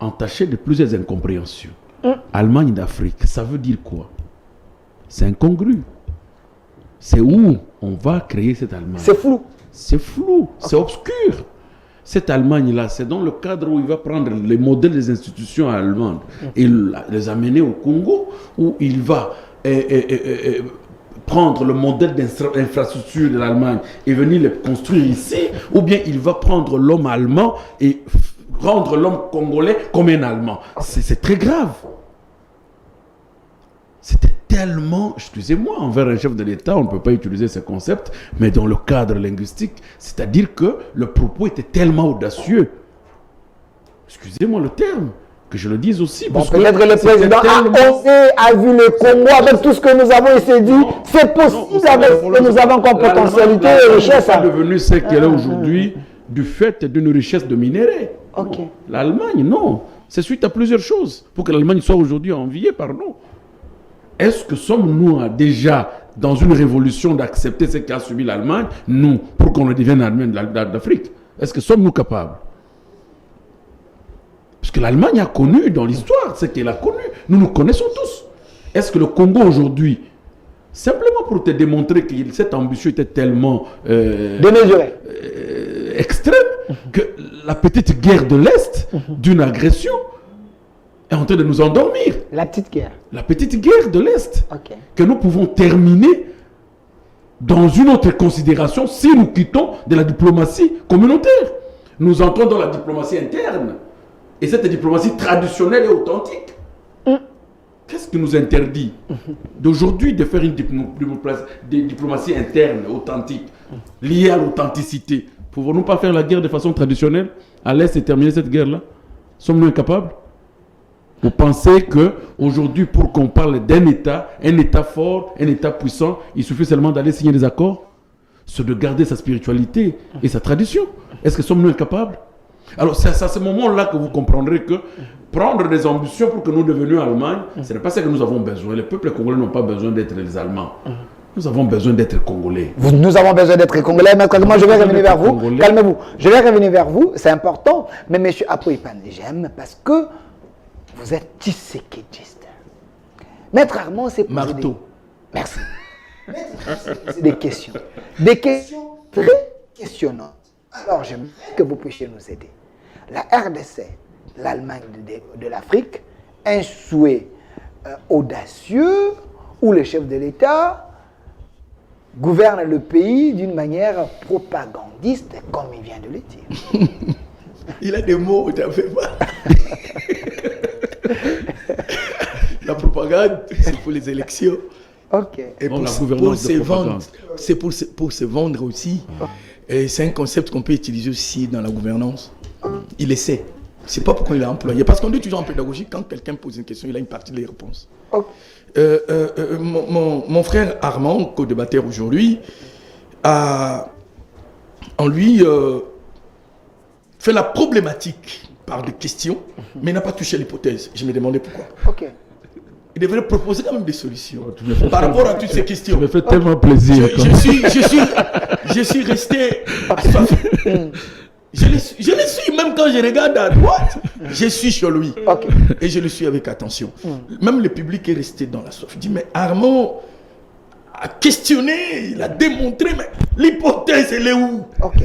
S2: entachées de plusieurs incompréhensions. Allemagne d'Afrique, ça veut dire quoi? C'est incongru. C'est où on va créer cette Allemagne?
S1: C'est flou.
S2: C'est flou, c'est obscur. Cette Allemagne-là, c'est dans le cadre où il va prendre les modèles des institutions allemandes et les amener au Congo, où il va prendre le modèle d'infrastructure de l'Allemagne et venir les construire ici, ou bien il va prendre l'homme allemand et rendre l'homme congolais comme un Allemand. C'est très grave. C'était tellement, excusez-moi, envers un chef de l'État, on ne peut pas utiliser ce concept, mais dans le cadre linguistique, c'est-à-dire que le propos était tellement audacieux. Excusez-moi le terme, que je le dise aussi.
S1: Bon, peut-être que le président a vu le Congo avec tout ce que nous avons et s'est dit, c'est possible avec ce que nous avons comme potentialité et richesse.
S2: Elle est devenue ce qu'elle est aujourd'hui du fait d'une richesse de minéraux.
S1: Okay.
S2: L'Allemagne, non. C'est suite à plusieurs choses pour que l'Allemagne soit aujourd'hui enviée par nous. Est-ce que sommes-nous déjà dans une révolution d'accepter ce qu'a subi l'Allemagne, nous, pour qu'on devienne Allemagne d'Afrique? Est-ce que sommes-nous capables? Parce que l'Allemagne a connu dans l'histoire ce qu'elle a connu. Nous connaissons tous. Est-ce que le Congo aujourd'hui, simplement pour te démontrer que cette ambition était tellement
S1: démesurée,
S2: extrême, que la petite guerre de l'Est d'une agression est en train de nous endormir.
S1: La petite guerre.
S2: La petite guerre de l'Est.
S1: Okay.
S2: Que nous pouvons terminer dans une autre considération si nous quittons de la diplomatie communautaire. Nous entrons dans la diplomatie interne. Et cette diplomatie traditionnelle et authentique. Qu'est-ce qui nous interdit d'aujourd'hui de faire une diplomatie interne, authentique, liée à l'authenticité? Pouvons-nous pas faire la guerre de façon traditionnelle à l'Est et terminer cette guerre-là? Sommes-nous incapables? Vous pensez qu'aujourd'hui, pour qu'on parle d'un État, un État fort, un État puissant, il suffit seulement d'aller signer des accords? C'est de garder sa spiritualité et sa tradition. Est-ce que sommes-nous incapables? Alors c'est à ce moment-là que vous comprendrez que prendre des ambitions pour que nous devenions Allemagne, ce n'est pas ce que nous avons besoin. Les peuples congolais n'ont pas besoin d'être les Allemands. Nous avons besoin d'être Congolais.
S1: Nous avons besoin d'être Congolais. Maître, moi je vais revenir vers vous.
S2: Congolais.
S1: Calmez-vous. Je vais revenir vers vous, c'est important. Mais monsieur Apoipan, j'aime parce que vous êtes Tshisekidiste. Maître Armand, c'est pour
S3: Marteau.
S1: Merci. C'est des questions. Des questions très questionnantes. Alors j'aimerais que vous puissiez nous aider. La RDC, l'Allemagne de l'Afrique, un souhait audacieux où le chef de l'État gouverne le pays d'une manière propagandiste, comme il vient de le dire.
S3: Il a des mots, tu fait pas. La propagande, c'est pour les élections.
S1: Ok.
S3: Et
S2: Bon,
S3: pour,
S2: la
S3: pour
S2: gouvernance
S3: se
S2: de
S3: vendre,
S2: propagande.
S3: c'est pour se vendre aussi. Et c'est un concept qu'on peut utiliser aussi dans la gouvernance. Il essaie. C'est pas pourquoi il a employé. Parce qu'on dit toujours en pédagogie, quand quelqu'un pose une question, il a une partie des réponses.
S1: Ok.
S3: Mon frère Armand, co-débatteur aujourd'hui, a en lui fait la problématique par des questions, mais n'a pas touché l'hypothèse. Je me demandais pourquoi.
S1: Ok.
S3: Il devrait proposer quand même des solutions
S2: Tu me fais
S3: par
S2: tellement-
S3: rapport à toutes ces questions.
S2: Ça me fait tellement plaisir.
S3: Je suis resté assoiffé. Je le suis, même quand je regarde à droite, je suis sur lui.
S1: Ok.
S3: Et je le suis avec attention. Même le public est resté dans la soif. Il dit, mais Armand a questionné, il a démontré, mais l'hypothèse, elle est où?
S1: Ok.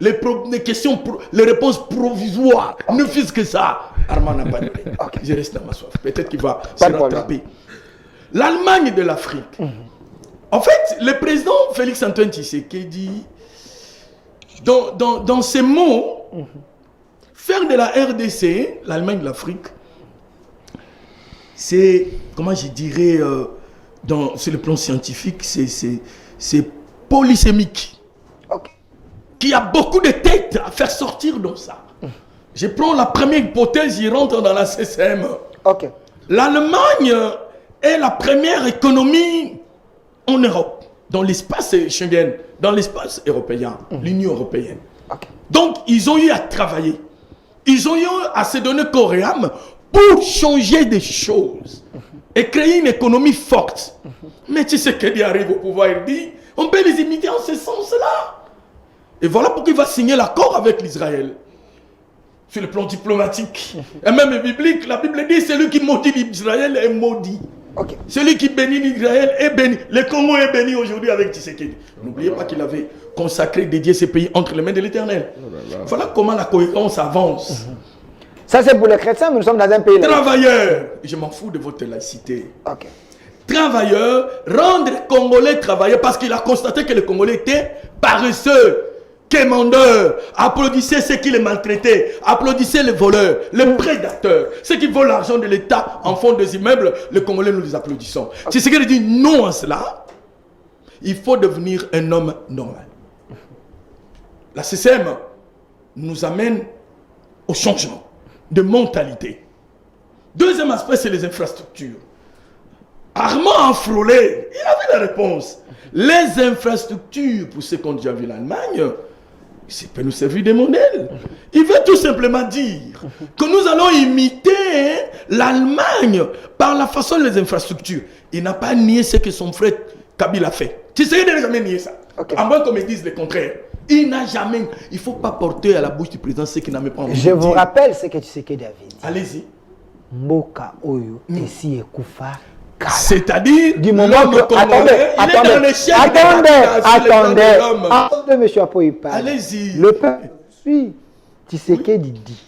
S3: Les questions, les réponses provisoires, ne fût-ce que ça. Armand n'a pas donné. Je reste dans ma soif. Peut-être qu'il va se
S1: Pas de problème.
S3: rattraper. L'Allemagne de l'Afrique. En fait, le président Félix-Antoine Tshisekedi, dans ses mots, faire de la RDC, l'Allemagne de l'Afrique, c'est, comment je dirais, sur le plan scientifique, c'est polysémique.
S1: Ok.
S3: Qu'il y a beaucoup de têtes à faire sortir dans ça. Je prends la première hypothèse, il rentre dans la CCM.
S1: Ok.
S3: L'Allemagne est la première économie en Europe, dans l'espace Schengen, dans l'espace européen, l'Union européenne.
S1: Ok.
S3: Donc, ils ont eu à travailler. Ils ont eu à se donner corps et âme pour changer des choses et créer une économie forte. Mais tu sais qu'il arrive au pouvoir, il dit, on peut les imiter en ce sens-là. Et voilà pourquoi il va signer l'accord avec l'Israël. Sur le plan diplomatique. Et même biblique, la Bible dit, celui qui maudit l'Israël est maudit.
S1: Ok.
S3: Celui qui bénit l'Israël est béni. Le Congo est béni aujourd'hui avec Tshisekedi. N'oubliez pas qu'il avait consacré, dédié ces pays entre les mains de l'Éternel. Voilà comment la cohérence avance.
S1: Ça, c'est pour les chrétiens, mais nous sommes dans un pays laïque.
S3: Travailleurs, je m'en fous de votre laïcité.
S1: Ok.
S3: Travailleurs, rendre les Congolais travailleurs parce qu'il a constaté que les Congolais étaient paresseux, quémandeurs, applaudissez ceux qui les maltraitaient, applaudissez les voleurs, les prédateurs, ceux qui volent l'argent de l'État en fond des immeubles, les Congolais nous les applaudissons. C'est ce qu'il dit non à cela. Il faut devenir un homme normal. La CCM nous amène au changement de mentalité. Deuxième aspect, c'est les infrastructures. Armand a frôlé, il avait la réponse. Les infrastructures, pour ceux qui ont déjà vu l'Allemagne, ça peut nous servir de modèle. Il veut tout simplement dire que nous allons imiter l'Allemagne par la façon des infrastructures. Il n'a pas nié ce que son frère Kabila a fait. Tu sais, il n'a jamais nié ça.
S1: Ok.
S3: À moins qu'on me dise le contraire. Il n'a jamais. Il ne faut pas porter à la bouche du président ce qu'il n'a même pas envie
S1: Je
S3: de
S1: vous
S3: dire.
S1: rappelle ce que Tshisekedi avait dit.
S3: Allez-y.
S1: Mboka Oyo, ici et Koufa. Kala.
S3: C'est-à-dire,
S1: Du moment
S3: l'homme
S1: que.
S3: congolais, il est dans l'échec de la de l'homme.
S1: Attendez, monsieur Apoipa.
S3: Allez-y.
S1: Le peuple suit. Tshisekedi dit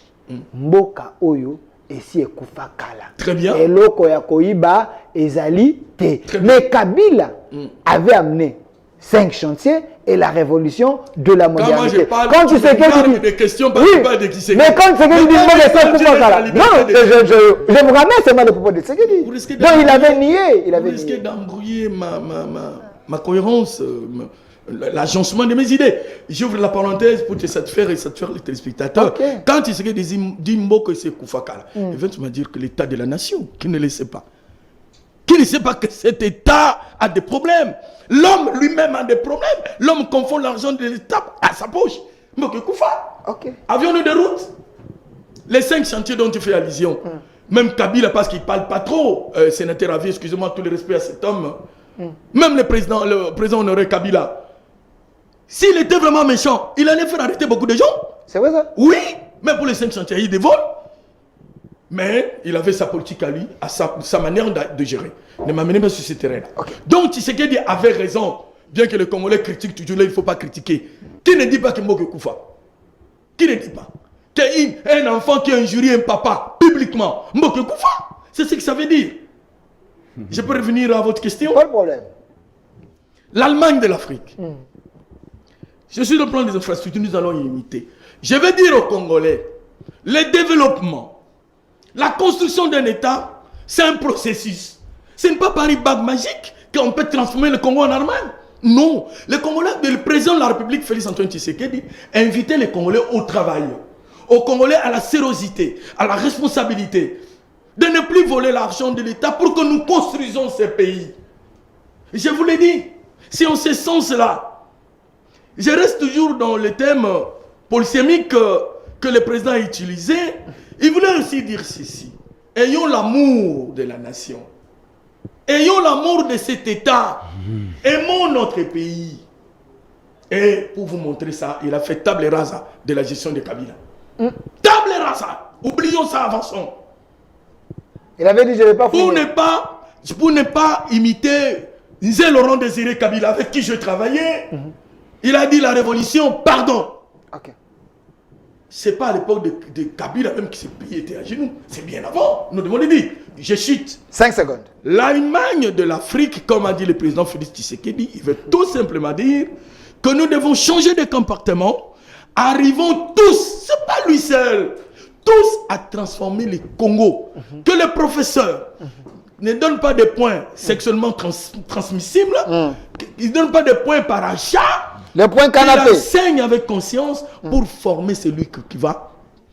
S1: Mboka Oyo, ici et Koufa Kala.
S3: Très bien.
S1: Et loko ya koiba ezali te.
S3: Très bien.
S1: Mais Kabila avait amené 5 chantiers et la révolution de la
S3: Quand moi
S1: modernité.
S3: je parle,
S1: Quand
S3: tu
S1: Tshisekedi
S3: regardes
S1: dit
S3: des questions, parce
S1: oui,
S3: que pas de Tshisekedi.
S1: mais quand Tshisekedi dit
S3: Mais
S1: Mboka
S3: quand
S1: Oyo,
S3: je
S1: Koufa
S3: dis la
S1: Kala.
S3: liberté
S1: Non,
S3: de-
S1: je vous ramène seulement le propos de Tshisekedi.
S3: Vous risquez
S1: Donc il avait nié. Il
S3: Vous
S1: avait
S3: risquez
S1: nié.
S3: d'embrouiller ma cohérence. l'agencement de mes idées. J'ouvre la parenthèse pour te satisfaire et satisfaire les téléspectateurs.
S1: Okay.
S3: Quand il serait dit Mboko c'est Koufakala, il vient me dire que l'état de la nation, qui ne le sait pas. Qui ne sait pas que cet état a des problèmes. L'homme lui-même a des problèmes. L'homme confond l'argent de l'État à sa poche. Mboko Koufa.
S1: Ok.
S3: Avions-nous des routes? Les 5 chantiers dont tu fais allusion. Même Kabila, parce qu'il ne parle pas trop, sénateur Ravi, excusez-moi, tout le respect à cet homme. Même le président honoré Kabila. S'il était vraiment méchant, il allait faire arrêter beaucoup de gens.
S1: C'est vrai ça?
S3: Oui, mais pour les 5 chantiers, il dévole. Mais il avait sa politique à lui, à sa manière de gérer. Ne m'amenez pas sur ce terrain-là.
S1: Okay.
S3: Donc, Tshisekedi avait raison, bien que les Congolais critiquent toujours là, il ne faut pas critiquer. Qui ne dit pas que Mboko Koufa? Qui ne dit pas? Un enfant qui a injurié un papa publiquement, Mboko Koufa? C'est ce que ça veut dire. Je peux revenir à votre question?
S1: Pas de problème.
S3: L'Allemagne de l'Afrique. Je suis le plan des infrastructures, nous allons y imiter. Je vais dire aux Congolais, le développement, la construction d'un État, c'est un processus. Ce n'est pas par une bague magique qu'on peut transformer le Congo en Allemagne. Non. Le Congolais, le président de la République, Félix Antoine Tshisekedi, a invité les Congolais au travail, aux Congolais à la sérosité, à la responsabilité, de ne plus voler l'argent de l'État pour que nous construisons ces pays. Je vous l'ai dit, si on se sent cela, je reste toujours dans le thème polysémique que le président a utilisé. Il voulait aussi dire ceci. Ayons l'amour de la nation. Ayons l'amour de cet État. Aimons notre pays. Et pour vous montrer ça, il a fait table rasa de la gestion de Kabila. Table rasa. Oublions ça, avançons.
S1: Il avait dit je ne vais pas fouiller.
S3: Pour ne pas imiter Nzé Laurent Désiré Kabila, avec qui je travaillais, il a dit la révolution, pardon.
S1: Ok.
S3: C'est pas à l'époque de Kabila même que ce pays était à genoux. C'est bien avant. Nous devons le dire. Je chute.
S1: 5 secondes.
S3: L'Allemagne de l'Afrique, comme a dit le président Félix Tshisekedi, il veut tout simplement dire que nous devons changer de comportement. Arrivons tous, c'est pas lui seul, tous à transformer les Congo. Que les professeurs ne donnent pas des points sexuellement transmissibles, ils ne donnent pas des points par achat.
S1: Le point
S3: Il
S1: canapé.
S3: enseigne avec conscience pour former celui qui va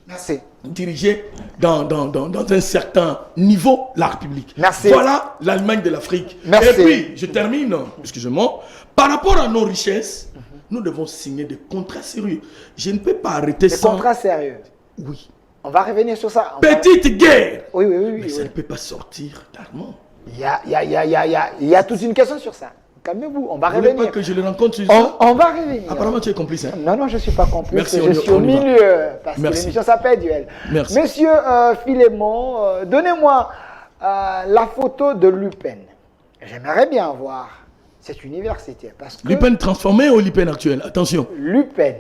S1: Merci.
S3: diriger dans un certain niveau la République.
S1: Merci.
S3: Voilà l'Allemagne de l'Afrique.
S1: Merci.
S3: Et puis, je termine, excusez-moi, par rapport à nos richesses, nous devons signer des contrats sérieux. Je ne peux pas arrêter
S1: Des
S3: sans...
S1: contrats sérieux.
S3: Oui.
S1: On va revenir sur ça.
S3: Petite guerre.
S1: Oui, oui, oui.
S3: Mais ça
S1: oui.
S3: ne peut pas sortir d'Allemagne.
S1: Il y a toute une question sur ça. Calmez-vous, on va
S3: Vous voulez pas
S1: revenir.
S3: que je le rencontre sur ça?
S1: On va revenir.
S3: Apparemment, tu es complice. Hein?
S1: Non, je ne suis pas complice.
S3: Merci,
S1: je suis au
S3: on y va.
S1: milieu. Parce que
S3: Merci.
S1: l'émission s'appelle Duel.
S3: Merci.
S1: Monsieur Philémon, donnez-moi la photo de Lupin. J'aimerais bien voir cette université. Parce que
S3: Lupin transformé ou Lupin actuel? Attention.
S1: Lupin.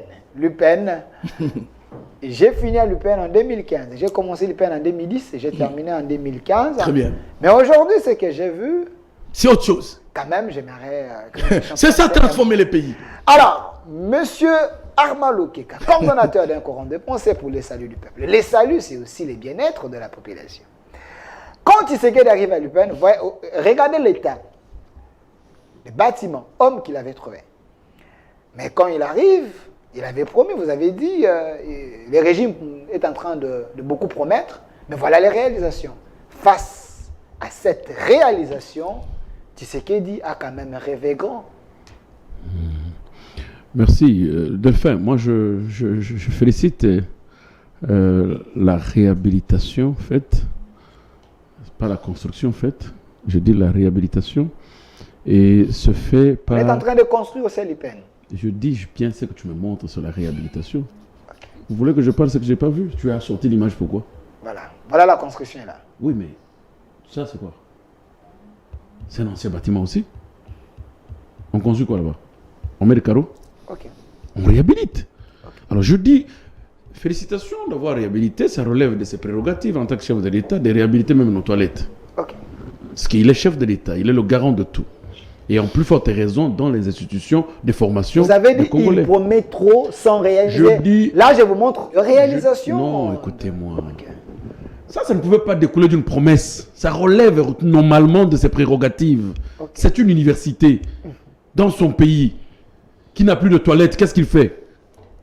S1: J'ai fini à Lupin en 2015. J'ai commencé Lupin en 2010 et j'ai terminé en 2015.
S3: Très bien.
S1: Mais aujourd'hui, ce que j'ai vu,
S3: C'est autre chose.
S1: quand même, j'aimerais...
S3: C'est ça, transformer les pays.
S1: Alors, monsieur Armalo Keka, coordonnateur d'un courant de pensée pour les saluts du peuple. Les saluts, c'est aussi le bien-être de la population. Quand Tshisekedi arrive à Lupin, regardez l'état des bâtiments, hommes qu'il avait trouvé. Mais quand il arrive, il avait promis, vous avez dit, le régime est en train de beaucoup promettre, mais voilà les réalisations. Face à cette réalisation, Tshisekedi a quand même rêvé grand.
S2: Merci. Delphin, moi je félicite la réhabilitation faite, pas la construction faite, je dis la réhabilitation, et se fait
S1: On est en
S2: par...
S1: train de construire au Célipen.
S2: Je dis bien ce que tu me montres sur la réhabilitation. Vous voulez que je parle ce que je n'ai pas vu? Tu as sorti l'image pourquoi?
S1: Voilà la construction là.
S2: Oui, mais ça c'est quoi? C'est un ancien bâtiment aussi. On construit quoi là-bas? On met des carreaux?
S1: Ok.
S2: On réhabilite. Alors je dis, félicitations d'avoir réhabilité, ça relève de ses prérogatives en tant que chef de l'État, de réhabiliter même nos toilettes.
S1: Ok.
S2: Parce qu'il est chef de l'État, il est le garant de tout. Et en plus forte raison dans les institutions de formation
S1: Vous avez
S2: des
S1: dit
S2: Congolais.
S1: il promet trop sans réaliser.
S2: Je dis-
S1: Là, je vous montre réalisation.
S2: Non, écoutez-moi. Ça ne pouvait pas découler d'une promesse. Ça relève normalement de ses prérogatives.
S1: Ok.
S2: C'est une université dans son pays. qui n'a plus de toilette, qu'est-ce qu'il fait?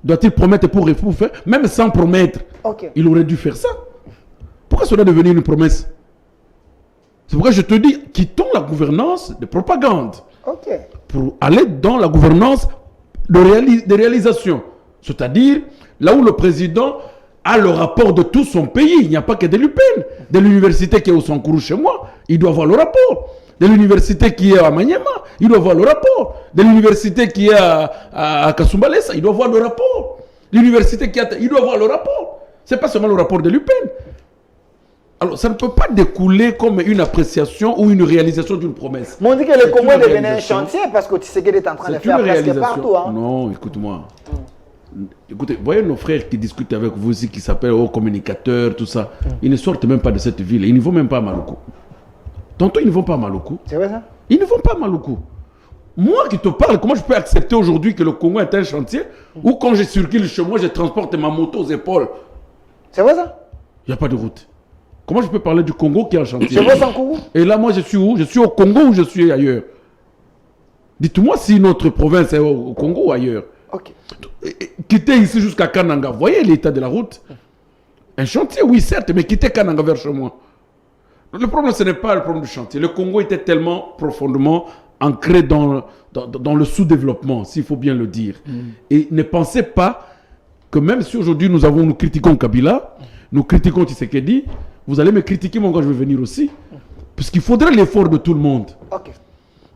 S2: Doit-il promettre pour faire? Même sans promettre, il aurait dû faire ça. Pourquoi cela devenir une promesse? C'est pourquoi je te dis, quittons la gouvernance de propagande pour aller dans la gouvernance de réalisation. C'est-à-dire, là où le président a le rapport de tout son pays, il n'y a pas que de l'UPEN. De l'université qui est au Sankourou chez moi, il doit avoir le rapport. De l'université qui est à Maniema, il doit voir le rapport. De l'université qui est à Kasumbalesa, il doit voir le rapport. L'université qui il doit voir le rapport. Ce n'est pas seulement le rapport de l'UPEN. Alors, ça ne peut pas découler comme une appréciation ou une réalisation d'une promesse.
S1: Mais on dit que le Congo est devenu un chantier parce que tu sais qu'il est en train de faire presque partout. Hein?
S2: Non, écoute-moi. Écoutez, voyez nos frères qui discutent avec vous ici, qui s'appellent communicateurs, tout ça. Ils ne sortent même pas de cette ville. Ils ne vont même pas à Maluku. Tantôt, ils ne vont pas à Maluku.
S1: C'est vrai ça?
S2: Ils ne vont pas à Maluku. Moi qui te parle, comment je peux accepter aujourd'hui que le Congo est un chantier ou quand je circule chez moi, je transporte ma moto aux épaules?
S1: C'est vrai ça?
S2: Il n'y a pas de route. Comment je peux parler du Congo qui est en chantier?
S1: C'est vrai Sankourou?
S2: Et là, moi, je suis où? Je suis au Congo ou je suis ailleurs? Dites-moi si notre province est au Congo ou ailleurs. Quitter ici jusqu'à Kananga, voyez l'état de la route? Un chantier, oui, certes, mais quitter Kananga vers chez moi. Le problème, ce n'est pas le problème du chantier. Le Congo était tellement profondément ancré dans le sous-développement, s'il faut bien le dire. Et ne pensez pas que même si aujourd'hui nous critiquons Kabila, nous critiquons Tshisekedi, vous allez me critiquer moi quand je vais venir aussi. Puisqu'il faudrait l'effort de tout le monde.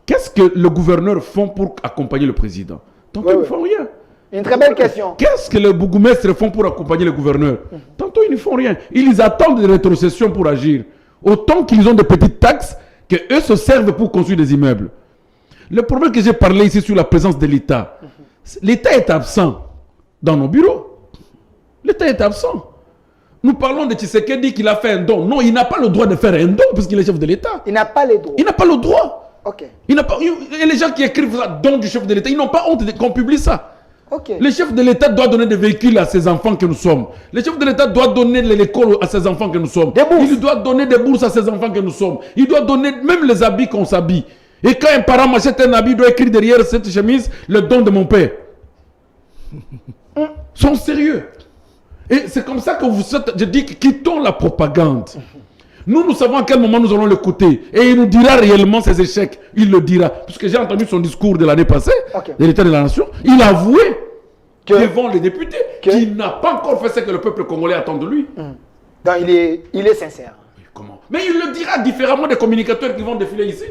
S2: Qu'est-ce que le gouverneur font pour accompagner le président? Tantôt, ils ne font rien.
S1: Une très belle question.
S2: Qu'est-ce que les bourgmestres font pour accompagner le gouverneur? Tantôt, ils ne font rien. Ils attendent des rétrocessions pour agir. Autant qu'ils ont de petites taxes qu'eux se servent pour construire des immeubles. Le problème que j'ai parlé ici sur la présence de l'État, l'État est absent dans nos bureaux. L'État est absent. Nous parlons de Tshisekedi qu'il a fait un don. Non, il n'a pas le droit de faire un don puisqu'il est chef de l'État.
S1: Il n'a pas les droits.
S2: Il n'a pas le droit. Il n'a pas, et les gens qui écrivent ça, don du chef de l'État, ils n'ont pas honte qu'on publie ça. Le chef de l'État doit donner des véhicules à ses enfants que nous sommes. Le chef de l'État doit donner l'école à ses enfants que nous sommes. Il doit donner des bourses à ses enfants que nous sommes. Il doit donner même les habits qu'on s'habille. Et quand un parent m'achète un habit, il doit écrire derrière cette chemise le don de mon père. Ils sont sérieux. Et c'est comme ça que je dis que quittons la propagande. Nous savons à quel moment nous allons l'écouter. Et il nous dira réellement ses échecs. Il le dira. Puisque j'ai entendu son discours de l'année passée, de l'État de la Nation. Il a avoué devant les députés qu'il n'a pas encore fait ce que le peuple congolais attend de lui.
S1: Donc il est sincère.
S2: Comment? Mais il le dira différemment des communicateurs qui vont défiler ici.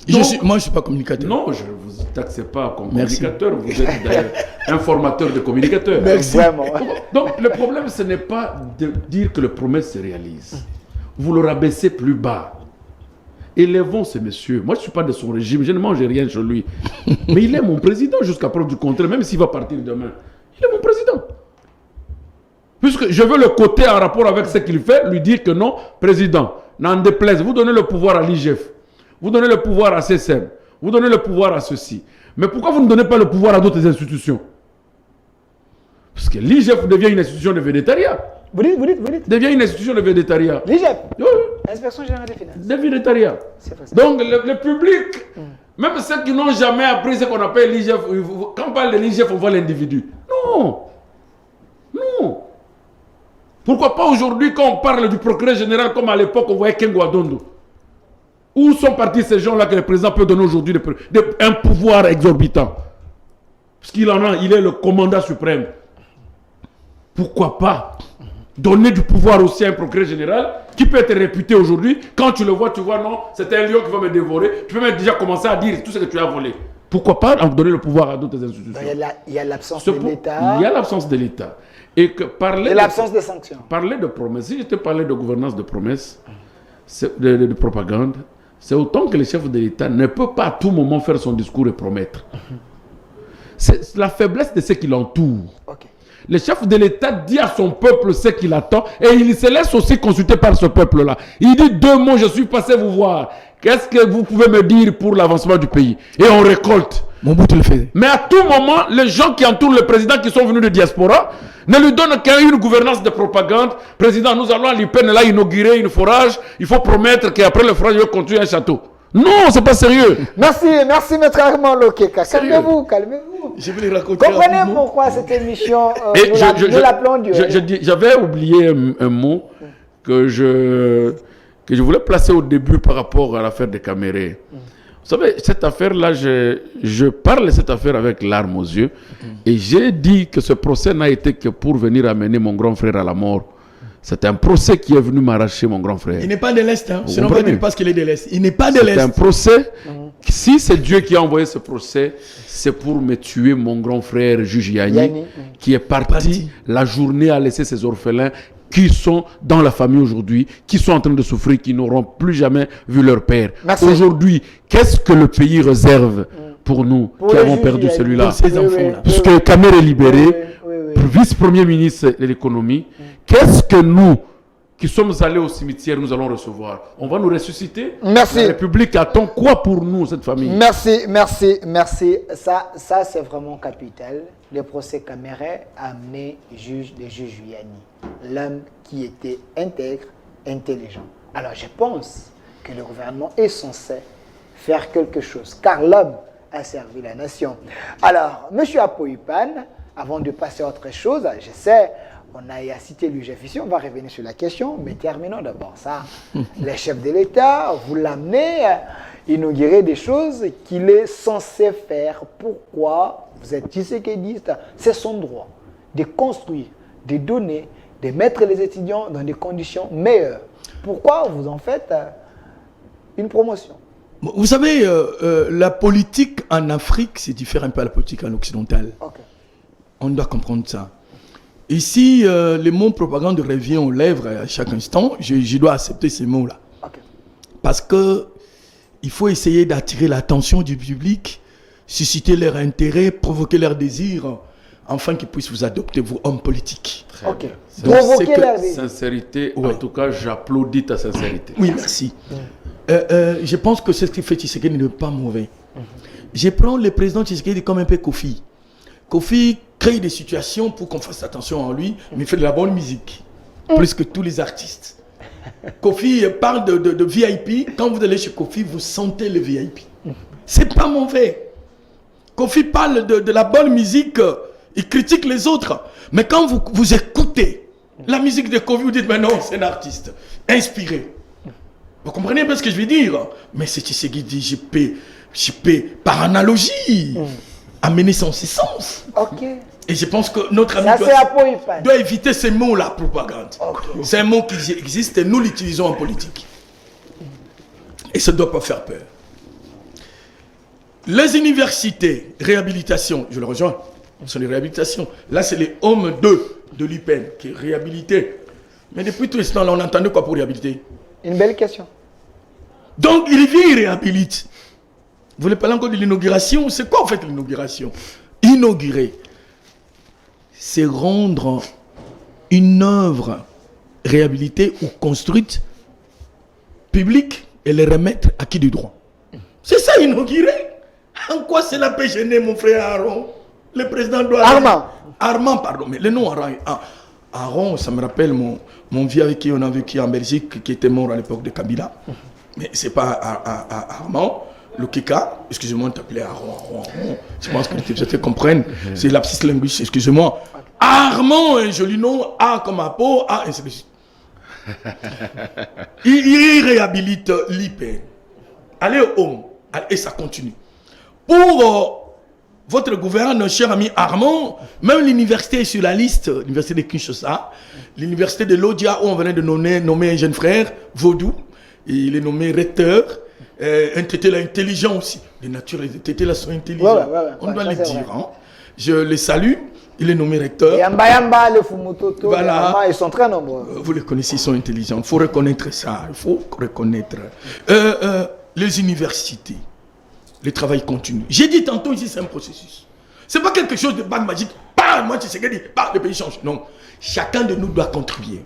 S3: Moi, je ne suis pas communicateur.
S2: Non, je ne vous taxe pas comme communicateur. Vous êtes un formateur de communicateurs.
S3: Merci.
S1: Vraiment.
S2: Donc, le problème, ce n'est pas de dire que les promesses se réalisent. Vous le rabaissez plus bas. Élevons ce monsieur. Moi, je ne suis pas de son régime. Je ne mange rien chez lui. Mais il est mon président jusqu'à preuve du contraire. Même s'il va partir demain. Il est mon président. Puisque je veux le coter en rapport avec ce qu'il fait, lui dire que non, président, n'en déplaise. Vous donnez le pouvoir à l'IGF. Vous donnez le pouvoir à CSM. Vous donnez le pouvoir à ceci. Mais pourquoi vous ne donnez pas le pouvoir à d'autres institutions? Parce que l'IGF devient une institution de végétariat.
S1: Vous dites.
S2: Devient une institution de végétariat.
S1: L'IGF?
S2: Oui.
S1: Inspection générale des finances.
S2: De végétariat. Donc le public, même ceux qui n'ont jamais appris ce qu'on appelle l'IGF, quand on parle de l'IGF, on voit l'individu. Non. Pourquoi pas aujourd'hui quand on parle du procureur général comme à l'époque on voyait Kengo Adondo? Où sont partis ces gens-là que le président peut donner aujourd'hui un pouvoir exorbitant? Parce qu'il en a, il est le commandant suprême. Pourquoi pas donner du pouvoir aussi à un procureur général qui peut être réputé aujourd'hui? Quand tu le vois, tu vois, non, c'est un lion qui va me dévorer. Tu peux même déjà commencer à dire tout ce que tu as volé. Pourquoi pas en donner le pouvoir à d'autres institutions?
S1: Il y a l'absence de l'État.
S2: Il y a l'absence de l'État. Et
S1: l'absence de sanctions.
S2: Parler de promesses. Si je te parlais de gouvernance de promesses, de propagande, c'est autant que le chef de l'État ne peut pas à tout moment faire son discours et promettre. C'est la faiblesse de ceux qui l'entourent. Le chef de l'État dit à son peuple ce qu'il attend et il se laisse aussi consulter par ce peuple-là. Il dit 2 mots, je suis passé vous voir. Qu'est-ce que vous pouvez me dire pour l'avancement du pays? Et on récolte.
S3: Mon bout, tu le fais.
S2: Mais à tout moment, les gens qui entourent le président qui sont venus de diaspora ne lui donnent qu'une gouvernance de propagande. Président, nous allons à l'UPEN là inaugurer une forage. Il faut promettre qu'après le forage, il va construire un château. Non, c'est pas sérieux.
S1: Merci, merci Maître Armand Lokeka. Calmez-vous, calmez-vous.
S3: Je vais les raconter.
S1: Comprenez
S3: rapidement.
S1: pourquoi cette émission,
S2: Et
S1: nous l'appelons duel.
S2: j'avais oublié un mot que je voulais placer au début par rapport à l'affaire des Camérés. Vous savez, cette affaire-là, je parle de cette affaire avec larmes aux yeux. Et j'ai dit que ce procès n'a été que pour venir amener mon grand frère à la mort. C'est un procès qui est venu m'arracher mon grand frère.
S3: Il n'est pas de l'Est, hein.
S2: Vous
S3: Sinon,
S2: comprenez?
S3: on ne pas qu'il est de l'Est. Il n'est pas de
S2: C'est
S3: l'Est.
S2: un procès. Si c'est Dieu qui a envoyé ce procès, c'est pour me tuer mon grand frère Juge Yanni, qui est parti. La journée à laisser ses orphelins qui sont dans la famille aujourd'hui, qui sont en train de souffrir, qui n'auront plus jamais vu leur père. Aujourd'hui, qu'est-ce que le pays réserve pour nous qui avons perdu celui-là?
S3: Pour ces enfants-là.
S2: Puisque Kamer est libéré, vice-premier ministre de l'économie, qu'est-ce que nous, qui sommes allés au cimetière, nous allons recevoir? On va nous ressusciter?
S1: Merci.
S2: La République attend quoi pour nous, cette famille?
S1: Merci, merci, merci. Ça c'est vraiment capital. Le procès Caméré a amené le juge Yanni, l'homme qui était intègre, intelligent. Alors je pense que le gouvernement est censé faire quelque chose, car l'homme a servi la nation. Alors, M. Apoipan, avant de passer à autre chose, je sais, on a cité l'UGF ici, on va revenir sur la question, mais terminons d'abord ça. Le chef de l'État, vous l'amenez inaugurer des choses qu'il est censé faire. Pourquoi vous êtes tshisekédiste? C'est son droit de construire, de donner, de mettre les étudiants dans des conditions meilleures. Pourquoi vous en faites une promotion?
S3: Vous savez, la politique en Afrique, c'est différent un peu de la politique en occidentale.
S1: Okay.
S3: On doit comprendre ça. Ici, le mot propagande revient aux lèvres à chaque instant. Je dois accepter ces mots-là.
S1: Okay.
S3: Parce que il faut essayer d'attirer l'attention du public, susciter leur intérêt, provoquer leur désir, afin qu'ils puissent vous adopter, vous, hommes politiques.
S1: Ok.
S3: Donc,
S1: Provoquer leur désir.
S2: Sincérité, en tout cas, j'applaudis ta sincérité.
S3: Oui, merci. Je pense que ce qui fait Tshisekedi n'est pas mauvais. Je prends le président Tshisekedi comme un peu Kofi. Kofi crée des situations pour qu'on fasse attention à lui, mais il fait de la bonne musique, plus que tous les artistes. Kofi parle de VIP. Quand vous allez chez Kofi, vous sentez le VIP. C'est pas mauvais. Kofi parle de la bonne musique, il critique les autres. Mais quand vous écoutez la musique de Kofi, vous dites, mais non, c'est un artiste inspiré. Vous comprenez un peu ce que je veux dire? Mais c'est Tshisekedi, je peux, par analogie, amener son sens.
S1: Ok.
S3: Et je pense que notre ami doit éviter ces mots-là, propagande. Okay. C'est un mot qui existe et nous l'utilisons en politique. Et ça ne doit pas faire peur. Les universités, réhabilitation, je le rejoins, ce sont les réhabilitations. Là, c'est les hommes 2 de l'UPEN qui est réhabilité. Mais depuis tout ce temps-là, on entendait quoi pour réhabiliter?
S1: Une belle question.
S3: Donc, il vient, il réhabilite. Vous voulez parler encore de l'inauguration? C'est quoi en fait l'inauguration? Inaugurer, c'est rendre une œuvre réhabilitée ou construite publique et les remettre à qui du droit. C'est ça, inaugurer. En quoi cela peut gêner mon frère Aaron? Le président doit... Armand, pardon, mais le nom Aaron... Aaron, ça me rappelle mon vieux avec qui on a vécu en Belgique, qui était mort à l'époque de Kabila. Mais c'est pas Armand. Le Kika, excusez-moi de t'appeler Aaron. Je pense que les gens comprennent. C'est l'abscisse linguistique, excusez-moi. Armand, un joli nom, A comme Apo, A, ainsi de suite. Il réhabilite l'IPN. Allez au home, et ça continue. Pour votre gouverneur, cher ami Armand, même l'université est sur la liste, l'université de Kinshasa, l'université de Lodja, où on venait de nommer un jeune frère, Vaudou. Il est nommé recteur. Un tété là intelligent aussi. Les natures, les tétés là sont intelligents. On doit le dire. Hein. Je les salue. Il est nommé recteur.
S1: Yamba, le Fumutoto,
S3: voilà.
S1: Ils sont très nombreux.
S3: Vous les connaissez, ils sont intelligents. Il faut reconnaître ça. Il faut reconnaître. Les universités. Le travail continue. J'ai dit tantôt ici, c'est un processus. C'est pas quelque chose de bague magique. Bah, moi, tu sais que le pays change. Non. Chacun de nous doit contribuer.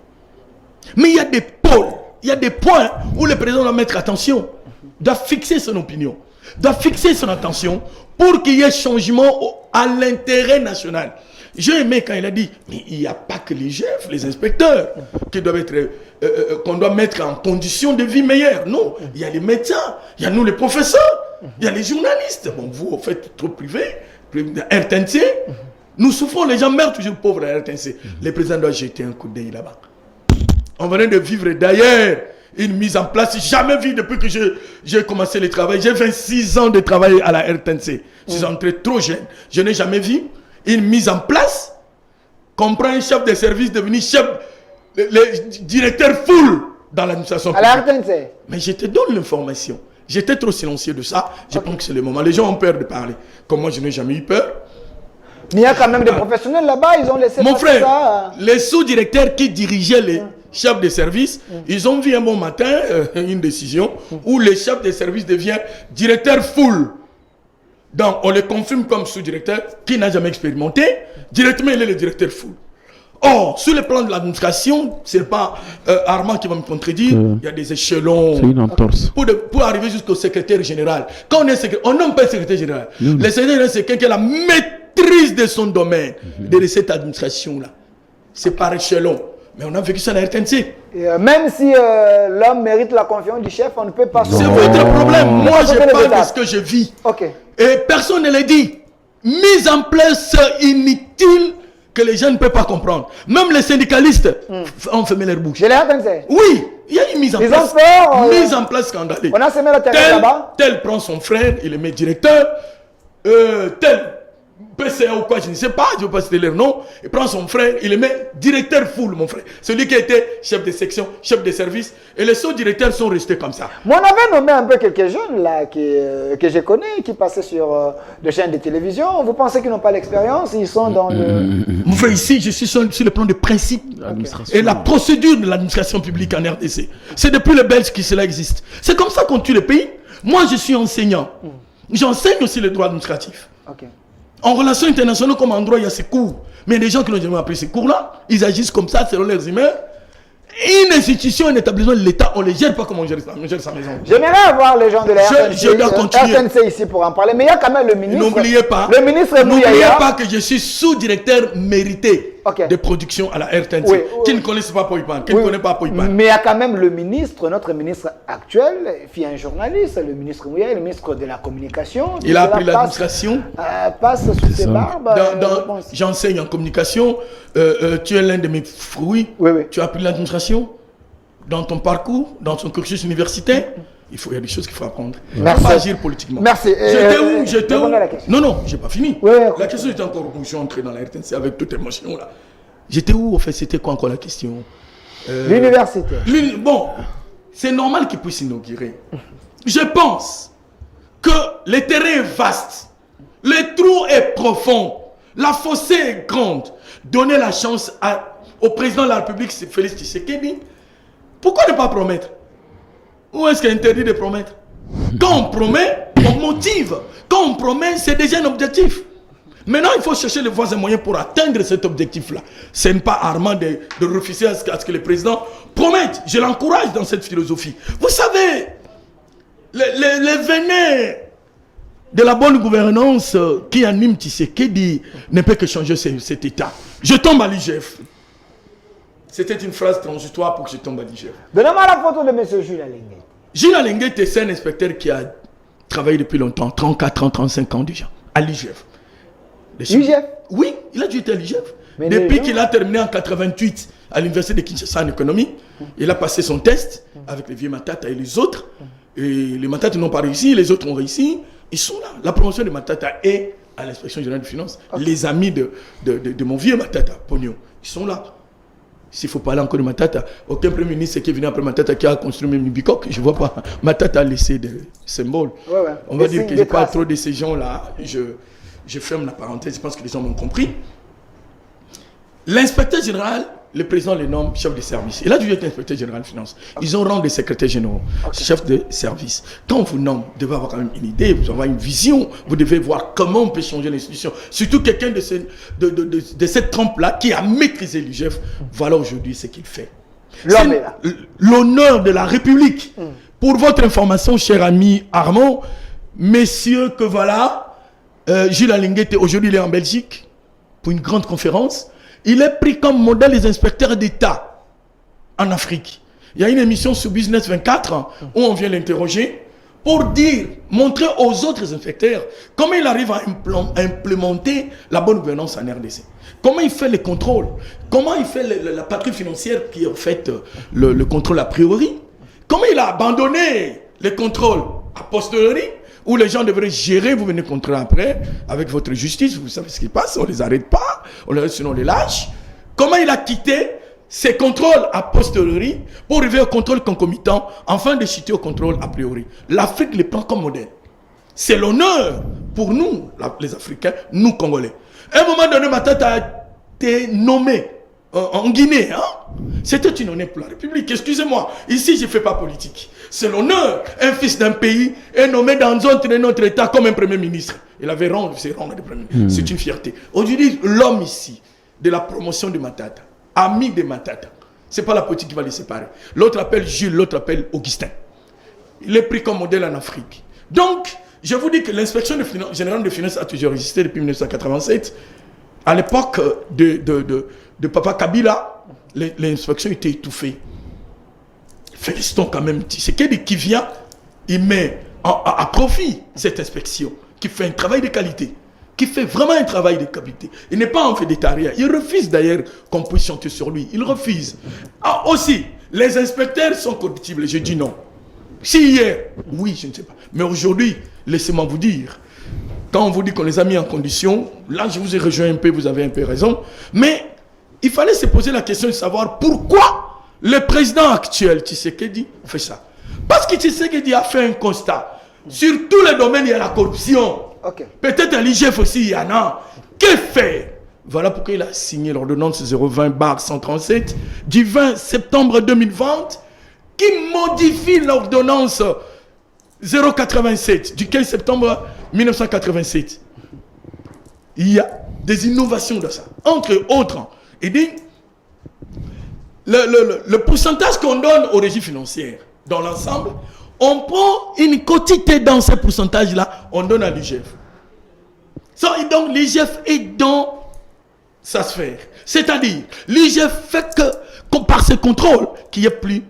S3: Mais il y a des pôles. Il y a des points où le président doit mettre attention, doit fixer son opinion, doit fixer son attention pour qu'il y ait changement à l'intérêt national. J'ai aimé quand il a dit, mais il n'y a pas que les chefs, les inspecteurs qui doivent être qu'on doit mettre en condition de vie meilleure. Non, il y a les médecins, il y a nous les professeurs, il y a les journalistes. Bon, vous, en fait, trop privé, RTNC. Nous souffrons, les gens meurent toujours pauvres à RTNC. Le président doit jeter un coup d'œil là-bas. On venait de vivre d'ailleurs une mise en place jamais vue depuis que j'ai commencé le travail. J'ai 26 ans de travail à la RTNC. Je suis entré trop jeune. Je n'ai jamais vu une mise en place qu'on prend un chef de service devenir chef, le directeur full dans l'administration publique.
S1: À la RTNC.
S3: Mais je te donne l'information. J'étais trop silencieux de ça. Je pense que c'est le moment. Les gens ont peur de parler. Comme moi, je n'ai jamais eu peur.
S1: Mais il y a quand même des professionnels là-bas, ils ont laissé
S3: Mon frère,
S1: ça.
S3: les sous-directeurs qui dirigeaient les chefs de service, ils ont vu un bon matin une décision où le chef de service devient directeur full. Donc, on le confirme comme sous-directeur qui n'a jamais expérimenté. Directement, il est le directeur full. Or, sur le plan de l'administration, ce n'est pas Armand qui va me contredire, il y a des échelons.
S2: C'est une entorse.
S3: Pour arriver jusqu'au secrétaire général. Quand on est secrétaire, on nomme pas un secrétaire général. Le secrétaire général, c'est quelqu'un qui a la maîtrise de son domaine, de cette administration-là. C'est par échelon. Mais on a vécu ça à la RTNC.
S1: Même si l'homme mérite la confiance du chef, on ne peut pas...
S3: C'est votre problème. Moi, je parle de ce que je vis.
S1: Ok.
S3: Et personne ne l'a dit. Mise en place inutile que les gens ne peuvent pas comprendre. Même les syndicalistes ont fermé leur bouche.
S1: Je l'ai RTNC.
S3: Oui, il y a une mise en
S1: Ils
S3: place.
S1: ont peur.
S3: Mise en place scandaleuse.
S1: On a semé la terre là-bas.
S3: Tel prend son frère, il le met directeur. Tel PCA ou quoi, je ne sais pas, je ne veux pas citer leur nom. Il prend son frère, il le met directeur full, mon frère. Celui qui était chef de section, chef de service. Et les sous-directeurs sont restés comme ça.
S1: Moi, on avait nommé un peu quelques jeunes là que je connais, qui passaient sur des chaînes de télévision. Vous pensez qu'ils n'ont pas l'expérience? Ils sont dans le...
S3: Mon frère, ici, je suis sur le plan de principe et la procédure de l'administration publique en RDC. C'est depuis les Belges que cela existe. C'est comme ça qu'on tue le pays. Moi, je suis enseignant. J'enseigne aussi le droit administratif.
S1: Ok.
S3: En relations internationales comme en droit, il y a ces cours. Mais les gens qui n'ont jamais appris ces cours-là, ils agissent comme ça selon leurs humeurs. Une institution, un établissement de l'État, on ne les gère pas comme on gère sa maison.
S1: J'aimerais avoir les gens de la
S3: Je dois continuer.
S1: RTNC ici pour en parler, mais il y a quand même le ministre.
S3: N'oubliez pas,
S1: Le ministre
S3: n'oubliez pas que je suis sous-directeur mérité de production à la RTNC.
S1: Oui,
S3: Qui ne connaissent pas Poipan, qui ne connaît pas Poipan.
S1: Mais il y a quand même le ministre, notre ministre actuel, qui est un journaliste, le ministre Mouya, le ministre de la communication.
S3: Il a appris l'administration.
S1: Passe sous ses barbes.
S3: J'enseigne en communication. Tu es l'un de mes fruits.
S1: Oui, oui.
S3: Tu as appris l'administration dans ton parcours, dans ton cursus universitaire. Il y a des choses qu'il faut apprendre.
S1: Merci.
S3: Pas agir politiquement.
S1: Merci.
S3: J'étais où Non, non, j'ai pas fini.
S1: Oui, oui.
S3: La question était encore où je suis entré dans la RTNC avec toute émotion là. J'étais où? En fait, c'était quoi encore la question?
S1: L'université.
S3: Bon, c'est normal qu'il puisse inaugurer. Je pense que le terrain est vaste. Le trou est profond. La fossée est grande. Donner la chance au président de la République, Félix Tshisekedi. Pourquoi ne pas promettre? Ou est-ce qu'il est interdit de promettre? Quand on promet, on motive. Quand on promet, c'est déjà un objectif. Maintenant, il faut chercher les voies et moyens pour atteindre cet objectif-là. Ce n'est pas Armand de refuser à ce que le président promette. Je l'encourage dans cette philosophie. Vous savez, les venin de la bonne gouvernance qui anime Tshisekedi ne peut que changer cet état. Je tombe à l'IGF. C'était une phrase transitoire pour que je tombe à l'IGF.
S1: Donnez-moi la photo de M. Jules Alenguet.
S3: Jules Alenguet, c'est un inspecteur qui a travaillé depuis longtemps, 34 ans, 35 ans déjà, à l'IGF.
S1: l'IGF?
S3: Oui, il a dû être à l'IGF. Depuis qu'il a terminé en 88 à l'université de Kinshasa en économie, il a passé son test avec les vieux Matata et les autres. Et les Matata n'ont pas réussi, les autres ont réussi. Ils sont là. La promotion de Matata est à l'inspection générale des finances. Les amis de mon vieux Matata, Pogno, ils sont là. S'il faut parler encore de Matata, aucun premier ministre qui est venu après Matata qui a construit même Bicoque, je ne vois pas. Matata a laissé des symboles.
S1: Ouais.
S3: On va dire que je n'ai pas trop de ces gens-là. Je ferme la parenthèse, je pense que les gens m'ont compris. L'inspecteur général, le président les nomme chef de service. Il a dû être inspecteur général de finances. Ils ont rang des secrétaires généraux, chef de service. Quand on vous nomme, vous devez avoir quand même une idée, vous devez avoir une vision, vous devez voir comment on peut changer l'institution. Surtout quelqu'un de cette trempe-là qui a maîtrisé l'IGF. Voilà aujourd'hui ce qu'il fait.
S1: L'homme est là.
S3: L'honneur de la République. Pour votre information, cher ami Armand, messieurs, que voilà, Jules Alenguet, aujourd'hui il est en Belgique pour une grande conférence. Il est pris comme modèle des inspecteurs d'État en Afrique. Il y a une émission sur Business 24 où on vient l'interroger pour montrer aux autres inspecteurs comment il arrive à implémenter la bonne gouvernance en RDC. Comment il fait les contrôles, comment il fait la patrouille financière qui est en fait le contrôle a priori. Comment il a abandonné les contrôles a posteriori où les gens devraient gérer, vous venez contrôler après avec votre justice, vous savez ce qui passe, on les arrête pas, sinon on les lâche. Comment il a quitté ces contrôles a posteriori pour arriver au contrôle concomitant, afin de chuter au contrôle a priori. L'Afrique les prend comme modèle. C'est l'honneur pour nous, les Africains, nous Congolais. À un moment donné, ma tante a été nommée en Guinée. Hein? C'était une honneur pour la République. Excusez-moi, ici je ne fais pas politique. C'est l'honneur. Un fils d'un pays est nommé dans notre État comme un Premier ministre. Il avait ses rangs de Premier ministre. C'est une fierté. Aujourd'hui, l'homme ici, de la promotion de Matata, ami de Matata. Ce n'est pas la politique qui va les séparer. L'autre appelle Jules, l'autre appelle Augustin. Il est pris comme modèle en Afrique. Donc, je vous dis que l'inspection générale de finances a toujours existé depuis 1987. À l'époque de Papa Kabila, l'inspection était étouffée. Félicitons quand même. C'est qui vient, il met à profit cette inspection, qui fait un travail de qualité. Qui fait vraiment un travail de qualité. Il n'est pas en végétarien. Il refuse d'ailleurs qu'on puisse chanter sur lui. Il refuse. Ah, aussi, les inspecteurs sont corruptibles. Je dis non. Si hier, oui, je ne sais pas. Mais aujourd'hui, laissez-moi vous dire, quand on vous dit qu'on les a mis en condition, là je vous ai rejoint un peu, vous avez un peu raison. Mais il fallait se poser la question de savoir pourquoi le président actuel, Tshisekedi, fait ça. Parce que Tshisekedi a fait un constat. Sur tous les domaines, il y a la corruption.
S1: Okay.
S3: Peut-être à l'IGF aussi, il y en a. Que faire? Voilà pourquoi il a signé l'ordonnance 020/137 du 20 septembre 2020 qui modifie l'ordonnance 087 du 15 septembre 1987. Il y a des innovations dans ça. Entre autres, il dit le pourcentage qu'on donne aux régies financières dans l'ensemble, on prend une quantité dans ce pourcentage-là, on donne à l'IGF. Donc l'IGF est dans sa sphère. C'est-à-dire, l'IGF fait que, par ce contrôle, qu'il n'y ait plus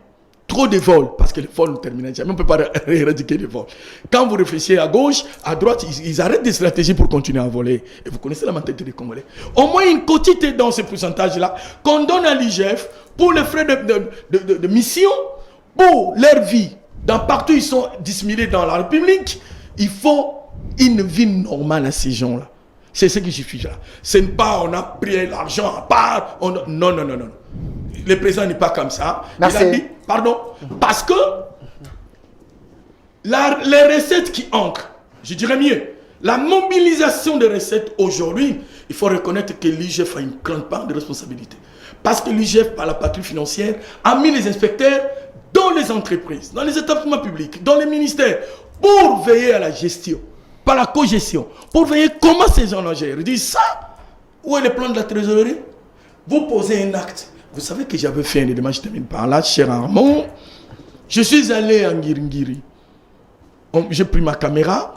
S3: trop de vols, parce que les vols ne terminent jamais, on ne peut pas éradiquer les vols. Quand vous réfléchissez à gauche, à droite, ils arrêtent des stratégies pour continuer à voler. Et vous connaissez la mentalité des Congolais. Au moins une quantité dans ce pourcentage-là qu'on donne à l'IGF pour les frais de mission, pour leur vie. Partout ils sont dissimulés dans la République, il faut une vie normale à ces gens-là. C'est ce qui suffit là. Ce n'est pas on a pris l'argent à part. Non. Le président n'est pas comme ça.
S1: Merci.
S3: Il a dit, pardon, parce que les recettes qui entrent, je dirais mieux, la mobilisation des recettes aujourd'hui, il faut reconnaître que l'IGF a une grande part de responsabilité. Parce que l'IGF, par la patrouille financière, a mis les inspecteurs dans les entreprises, dans les établissements publics, dans les ministères, pour veiller à la gestion, par la co-gestion, pour veiller comment ces gens gèrent. Ils disent ça, où est le plan de la trésorerie? Vous posez un acte. Vous savez que j'avais fait un élément, je termine par là, cher Armand. Je suis allé à Ngiringiri. J'ai pris ma caméra,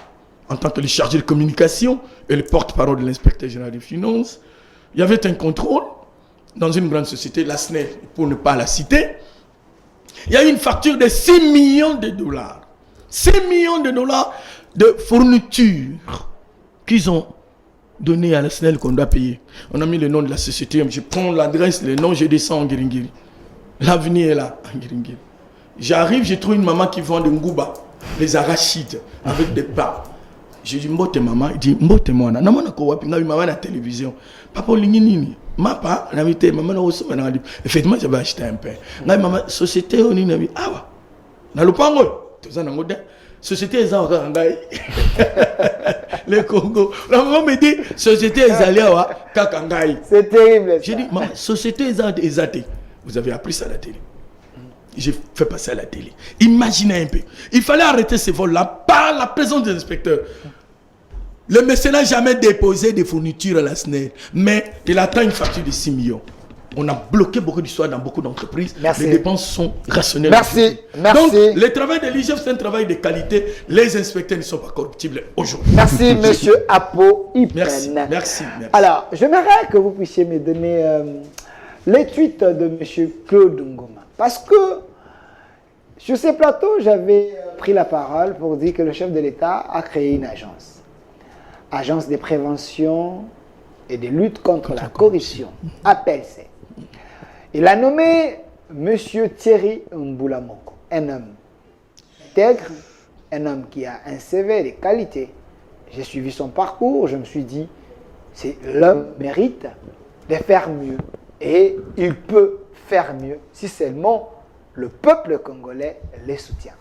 S3: en tant que le chargé de communication et le porte-parole de l'inspecteur général des finances. Il y avait un contrôle dans une grande société, la SNEL, pour ne pas la citer. Il y a une facture de 6 millions de dollars. 6 millions de dollars de fourniture qu'ils ont donné à la SNEL qu'on doit payer. On a mis le nom de la société, je prends l'adresse, le nom, je descends en Ngiringiri. L'avenir est là, en Ngiringiri. J'arrive, je trouve une maman qui vend de Ngouba, les arachides, avec des pains. Je dis, mbote maman, il dit, mbote moi, na maman ko wapi, na maman na télévision. Papa lingi nini? Mapa, na vite, maman na osso na dit. Effectivement, j'avais acheté un pain. Na maman société oni na bi, ah wa. Na lupango, toza na ngoda. Société eza encore ngai. Le Congo. La maman me dit, société ezali wa kaka ngai.
S1: C'est terrible.
S3: J'ai dit, maman, société ezate. Vous avez appris ça à la télé. J'ai fait passer à la télé. Imaginez un peu. Il fallait arrêter ces vols-là par la présence des inspecteurs. Le mécénat n'a jamais déposé des fournitures à la SNEL, mais il attend une facture de 6 millions. On a bloqué beaucoup d'histoires dans beaucoup d'entreprises.
S1: Merci.
S3: Les dépenses sont rationnelles.
S1: Merci.
S3: Donc, le travail de l'IGF, c'est un travail de qualité. Les inspecteurs ne sont pas corruptibles aujourd'hui.
S1: Merci, monsieur Apo Ipen.
S3: Merci.
S1: Alors, j'aimerais que vous puissiez me donner les tweets de monsieur Claude Ngoma. Parce que Sur ces plateaux, j'avais pris la parole pour dire que le chef de l'État a créé une agence. Agence de prévention et de lutte contre la corruption, APLC. Il a nommé M. Thierry Mboulamoko, un homme intègre, un homme qui a un CV de qualité. J'ai suivi son parcours, je me suis dit, l'homme mérite de faire mieux. Et il peut faire mieux si seulement le peuple congolais les soutient.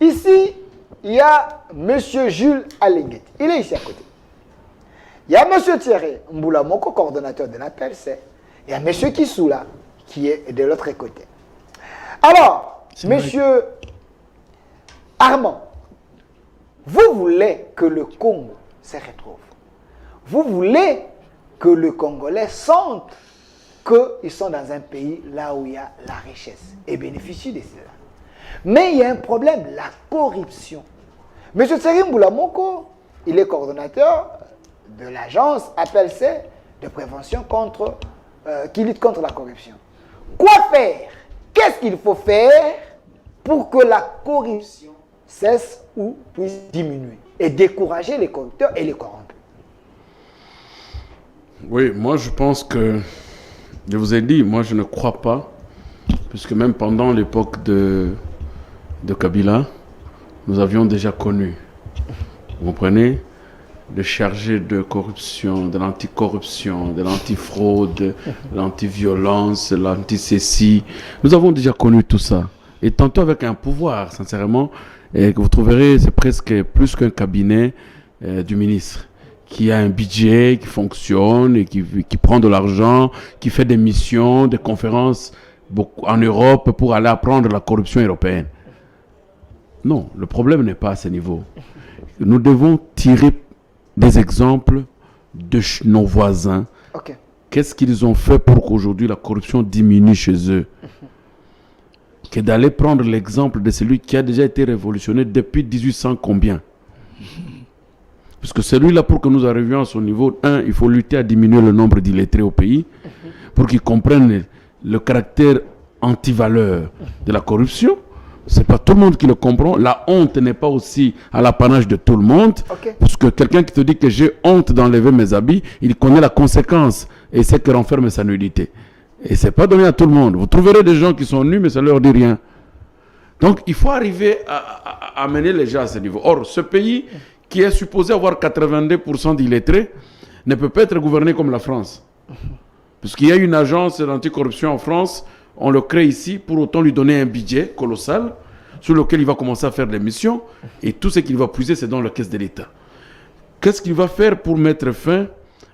S1: Ici, il y a M. Jules Alenguet. Il est ici à côté. Il y a M. Thierry Mboulamoko, coordonnateur de l'APLC. Il y a M. Kissoula, qui est de l'autre côté. Alors, M. Armand, vous voulez que le Congo se retrouve. Vous voulez que le Congolais sente qu'ils sont dans un pays là où il y a la richesse et bénéficient de cela. Mais il y a un problème, la corruption. M. Thierry Mboulamoko, il est coordonnateur de l'agence APLC de prévention qui lutte contre la corruption. Quoi faire? Qu'est-ce qu'il faut faire pour que la corruption cesse ou puisse diminuer et décourager les corrupteurs et les corrompus?
S2: Oui, moi je pense que, je vous ai dit, moi je ne crois pas, puisque même pendant l'époque de Kabila, nous avions déjà connu, vous comprenez, le chargé de corruption, de l'anticorruption, de l'antifraude, de l'antiviolence, de l'anti-cécie. Nous avons déjà connu tout ça. Et tantôt avec un pouvoir, sincèrement, et que vous trouverez, c'est presque plus qu'un cabinet du ministre, qui a un budget, qui fonctionne, et qui prend de l'argent, qui fait des missions, des conférences en Europe pour aller apprendre la corruption européenne. Non, le problème n'est pas à ce niveau. Nous devons tirer des exemples de nos voisins.
S1: Okay.
S2: Qu'est-ce qu'ils ont fait pour qu'aujourd'hui la corruption diminue chez eux? Que d'aller prendre l'exemple de celui qui a déjà été révolutionné depuis 1800 combien? Parce que celui-là, pour que nous arrivions à son niveau, il faut lutter à diminuer le nombre d'illettrés au pays, pour qu'ils comprennent le caractère anti-valeur de la corruption. C'est pas tout le monde qui le comprend. La honte n'est pas aussi à l'apanage de tout le monde.
S1: Okay.
S2: Parce que quelqu'un qui te dit que j'ai honte d'enlever mes habits, il connaît la conséquence et sait que renferme sa nudité. Et c'est pas donné à tout le monde. Vous trouverez des gens qui sont nus, mais ça leur dit rien. Donc, il faut arriver à amener les gens à ce niveau. Or, ce pays qui est supposé avoir 82% d'illettrés ne peut pas être gouverné comme la France. Puisqu'il y a une agence d'anticorruption en France, on le crée ici pour autant lui donner un budget colossal sur lequel il va commencer à faire des missions et tout ce qu'il va puiser, c'est dans la caisse de l'État. Qu'est-ce qu'il va faire pour mettre fin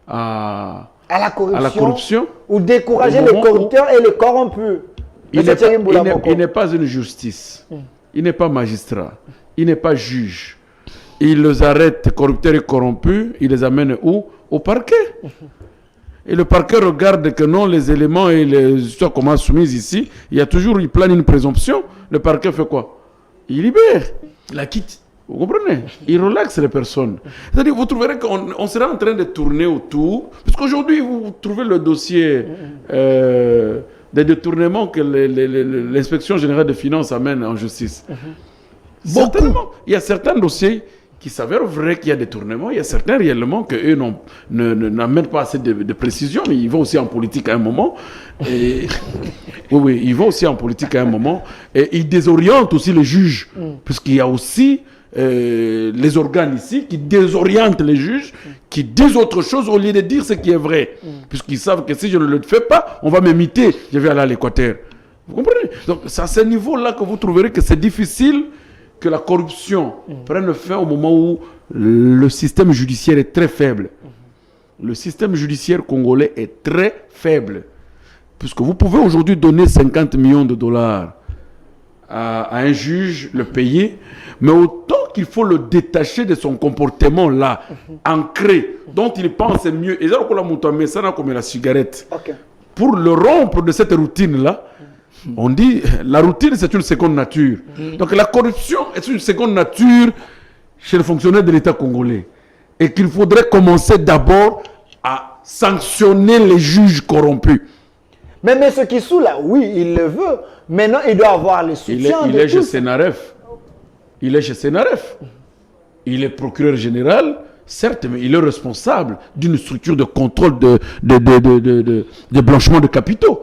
S2: à la corruption
S1: ou décourager les corrupteurs et les corrompus?
S2: Il n'est pas une justice. Il n'est pas magistrat. Il n'est pas juge. Il les arrête, corrupteurs et corrompus, il les amène où? Au parquet. Et le parquet regarde que non, les éléments et les histoires qu'on a soumises ici, il plane une présomption. Le parquet fait quoi? Il libère. Il la quitte. Vous comprenez? Il relaxe les personnes. C'est-à-dire, vous trouverez qu'on sera en train de tourner autour. Parce qu'aujourd'hui, vous trouvez le dossier des détournements que l'inspection générale des finances amène en justice. Certainement. Il y a certains dossiers qui s'avèrent vrai qu'il y a des tournements. Il y a certains réellement qu'eux n'amènent pas assez de précision, mais ils vont aussi en politique à un moment. Et, oui, ils vont aussi en politique à un moment. Et ils désorientent aussi les juges, puisqu'il y a aussi les organes ici qui désorientent les juges, qui disent autre chose au lieu de dire ce qui est vrai. Puisqu'ils savent que si je ne le fais pas, on va m'imiter, je vais aller à l'Équateur. Vous comprenez? Donc c'est à ce niveau-là que vous trouverez que c'est difficile que la corruption prenne fin au moment où le système judiciaire est très faible. Le système judiciaire congolais est très faible. Puisque vous pouvez aujourd'hui donner 50 millions de dollars à un juge, le payer, mais autant qu'il faut le détacher de son comportement là, ancré, dont il pense mieux. Et ça, comme la cigarette.
S1: Okay.
S2: Pour le rompre de cette routine-là, on dit la routine c'est une seconde nature. Donc la corruption est une seconde nature chez les fonctionnaires de l'État congolais. Et qu'il faudrait commencer d'abord à sanctionner les juges corrompus.
S1: Mais M. Kissou, là, oui, il le veut. Maintenant, il doit avoir le soutien
S2: Il
S1: de
S2: est chez
S1: tous.
S2: Sénaref. Il est chez Sénaref. Il est procureur général, certes, mais il est responsable d'une structure de contrôle de blanchiment de capitaux.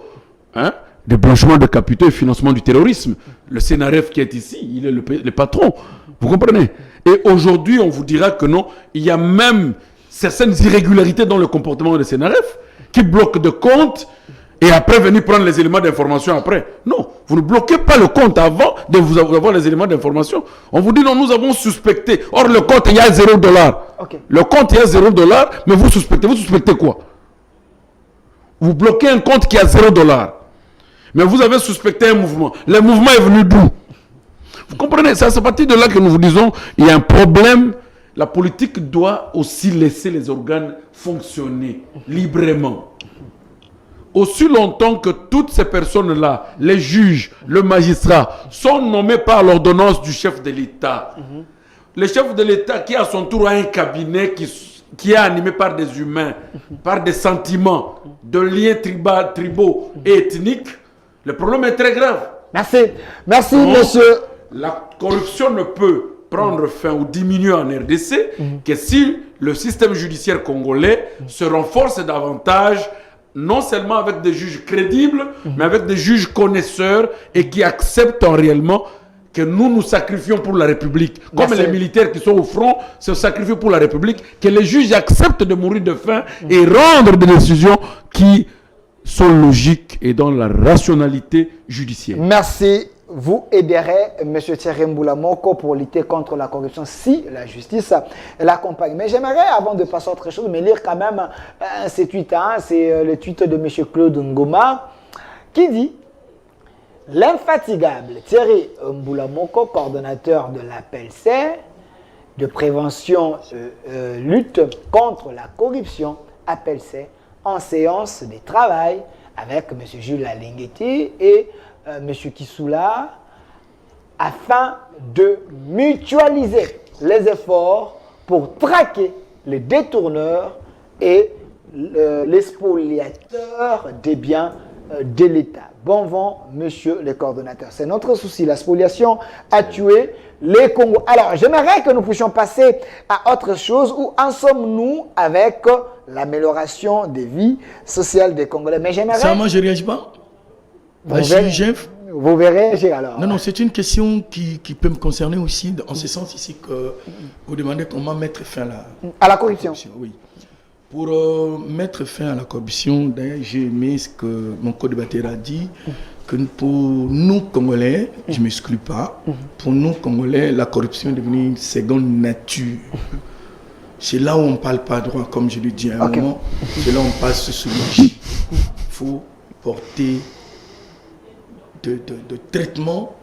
S2: Hein? De blanchiment de capitaux et financement du terrorisme. Le Sénaref qui est ici, il est le patron. Vous comprenez? Et aujourd'hui, on vous dira que non, il y a même certaines irrégularités dans le comportement de Sénaref qui bloquent de comptes et après venir prendre les éléments d'information après. Non, vous ne bloquez pas le compte avant de vous avoir les éléments d'information. On vous dit non, nous avons suspecté. Or, le compte, il y a $0.
S1: Ok.
S2: Le compte, il y a $0, mais vous suspectez. Vous suspectez quoi? Vous bloquez un compte qui a $0. Mais vous avez suspecté un mouvement. Le mouvement est venu d'où? Vous comprenez? C'est à partir de là que nous vous disons, il y a un problème. La politique doit aussi laisser les organes fonctionner librement. Aussi longtemps que toutes ces personnes-là, les juges, le magistrat, sont nommés par l'ordonnance du chef de l'État. Le chef de l'État qui à son tour a un cabinet qui est animé par des humains, par des sentiments, de liens tribaux et ethniques, le problème est très grave.
S1: Merci. Merci,
S2: Donc,
S1: monsieur.
S2: La corruption ne peut prendre fin ou diminuer en RDC que si le système judiciaire congolais se renforce davantage, non seulement avec des juges crédibles, mais avec des juges connaisseurs et qui acceptent réellement que nous nous sacrifions pour la République. Comme
S1: Merci.
S2: les militaires qui sont au front se sacrifient pour la République, que les juges acceptent de mourir de faim et rendre des décisions qui sont logiques et dans la rationalité judiciaire.
S1: Merci. Vous aiderez M. Thierry Mboulamoko pour lutter contre la corruption si la justice l'accompagne. Mais j'aimerais, avant de passer à autre chose, me lire quand même ces tweets. C'est le tweet de M. Claude Ngoma qui dit « L'infatigable Thierry Mboulamoko, coordonnateur de l'APLC, de prévention lutte contre la corruption, APLC, en séance de travail avec M. Jules Alingueti et M. Kissoula, afin de mutualiser les efforts pour traquer les détourneurs et les spoliateurs des biens de l'État. Bon vent, monsieur le coordonnateur. C'est notre souci. La spoliation a tué les Congos. Alors, j'aimerais que nous puissions passer à autre chose. Où en sommes-nous avec l'amélioration des vies sociales des Congolais? Mais j'aimerais...
S3: Ça, moi, je ne réagis pas.
S1: Vous verrez, j'ai alors.
S3: Non, c'est une question qui peut me concerner aussi, en ce sens ici que vous demandez comment mettre fin
S1: à la corruption.
S3: Oui. Pour mettre fin à la corruption, d'ailleurs, j'ai aimé ce que mon co-débatteur a dit, que pour nous, Congolais, je ne m'exclus pas, pour nous, Congolais, la corruption est devenue une seconde nature. C'est là où on ne parle pas droit, comme je l'ai dit à un moment, c'est là où on passe sous le Il faut porter de traitement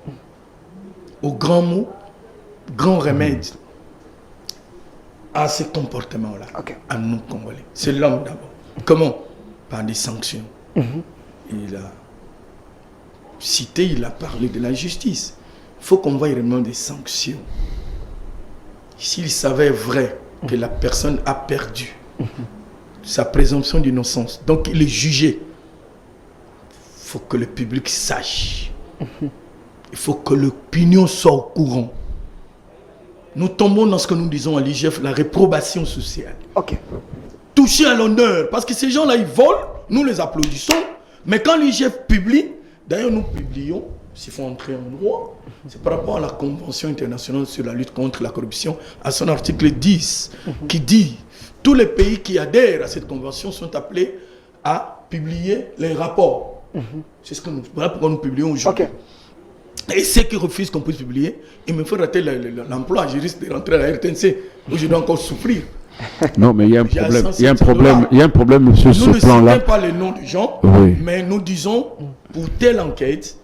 S3: aux grands mots, grands remèdes à ce comportement-là, à nous Congolais. C'est l'homme d'abord. Comment? Par des sanctions. Il a cité, il a parlé de la justice. Il faut qu'on voie vraiment des sanctions. S'il savait vrai que la personne a perdu sa présomption d'innocence, donc il est jugé, il faut que le public sache. Il faut que l'opinion soit au courant. Nous tombons dans ce que nous disons à l'IGF, la réprobation sociale. Toucher à l'honneur, parce que ces gens-là, ils volent, nous les applaudissons, mais quand l'IGF publie, d'ailleurs nous publions, s'il faut entrer en droit, c'est par rapport à la Convention internationale sur la lutte contre la corruption, à son article 10, qui dit tous les pays qui adhèrent à cette convention sont appelés à publier les rapports. C'est ce que nous, voilà pourquoi nous publions aujourd'hui. Et ceux qui refusent qu'on puisse publier, il me faut rater l'emploi, je risque de rentrer à la RTNC, où je dois encore souffrir.
S2: Non, mais il y a un problème. Il y a un problème sur ce plan-là.
S3: Nous ne citons pas les noms des gens, mais nous disons, pour telle enquête,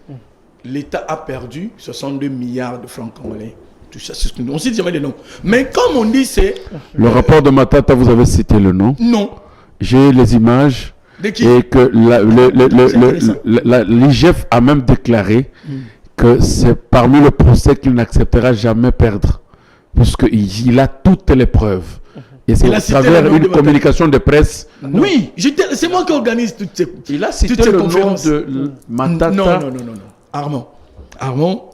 S3: l'État a perdu 62 milliards de francs congolais. Tout ça, c'est ce que nous... On ne cite jamais les noms. Mais comme on dit, c'est...
S2: Le rapport de Matata, vous avez cité le nom?
S3: Non.
S2: J'ai les images.
S3: De qui?
S2: Et que l'IGF a même déclaré que c'est parmi le procès qu'il n'acceptera jamais perdre. Puisqu'il a toutes les preuves Et c'est
S3: Il a
S2: à
S3: cité
S2: travers
S3: le nom
S2: une
S3: de
S2: communication de presse.
S3: Oui, c'est moi qui organise toutes ces,
S2: Il a
S3: toutes
S2: cité
S3: ces
S2: le nom
S3: conférences.
S2: de Matata.
S3: Non. Armand,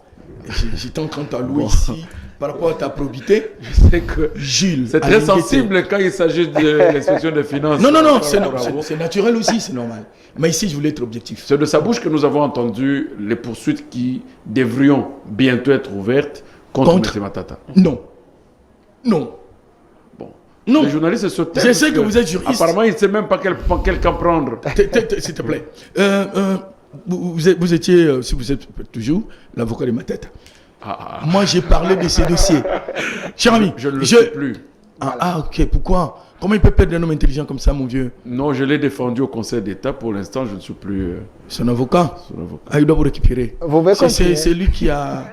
S3: j'étais en train de t'allouer ici par rapport à ta probité.
S2: Je sais que
S3: Jules.
S2: c'est très
S3: Alinguete.
S2: sensible quand il s'agit de l'inspection des finances.
S3: Non,
S2: Bravo.
S3: c'est naturel aussi, c'est normal. Mais ici, je voulais être objectif.
S2: C'est de sa bouche que nous avons entendu les poursuites qui devriont bientôt être ouvertes contre M. Matata.
S3: Non.
S2: Bon.
S3: Non.
S2: Les journalistes se taisent.
S3: Je sais que vous êtes juriste.
S2: Apparemment, il ne sait même pas quel camp prendre.
S3: S'il te plaît. Vous étiez, si vous êtes toujours, l'avocat de Matata. Moi, j'ai parlé de ces dossiers. Cher ami,
S2: je ne le sais plus.
S3: Ok. Pourquoi? Comment il peut perdre un homme intelligent comme ça, mon vieux?
S2: Non, je l'ai défendu au Conseil d'État. Pour l'instant, je ne suis plus
S3: son avocat.
S2: son avocat.
S3: Ah, il doit vous récupérer.
S1: Vous pouvez continuer.
S3: C'est lui qui a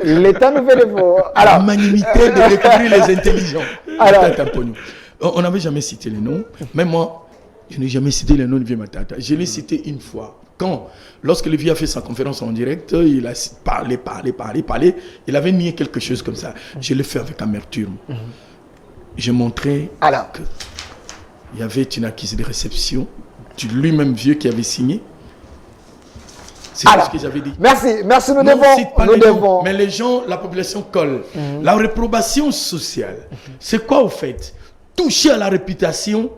S1: L'État nous fait des faux.
S3: la
S1: Alors,
S3: magnanimité de découvrir les intelligents.
S1: Alors.
S3: Matata Pogno. On n'avait jamais cité les noms. Même moi, je n'ai jamais cité le nom de vieux Matata. Je l'ai cité une fois. Lorsque le vieux a fait sa conférence en direct, il a parlé. Il avait nié quelque chose comme ça. Je l'ai fait avec amertume. J'ai montré qu'il y avait une acquise de réception du lui-même vieux qui avait signé. C'est ce que j'avais dit.
S1: Merci, nous
S3: Non, cite pas les noms,
S1: devons.
S3: mais les gens, la population colle. La réprobation sociale, c'est quoi au fait? Toucher à la réputation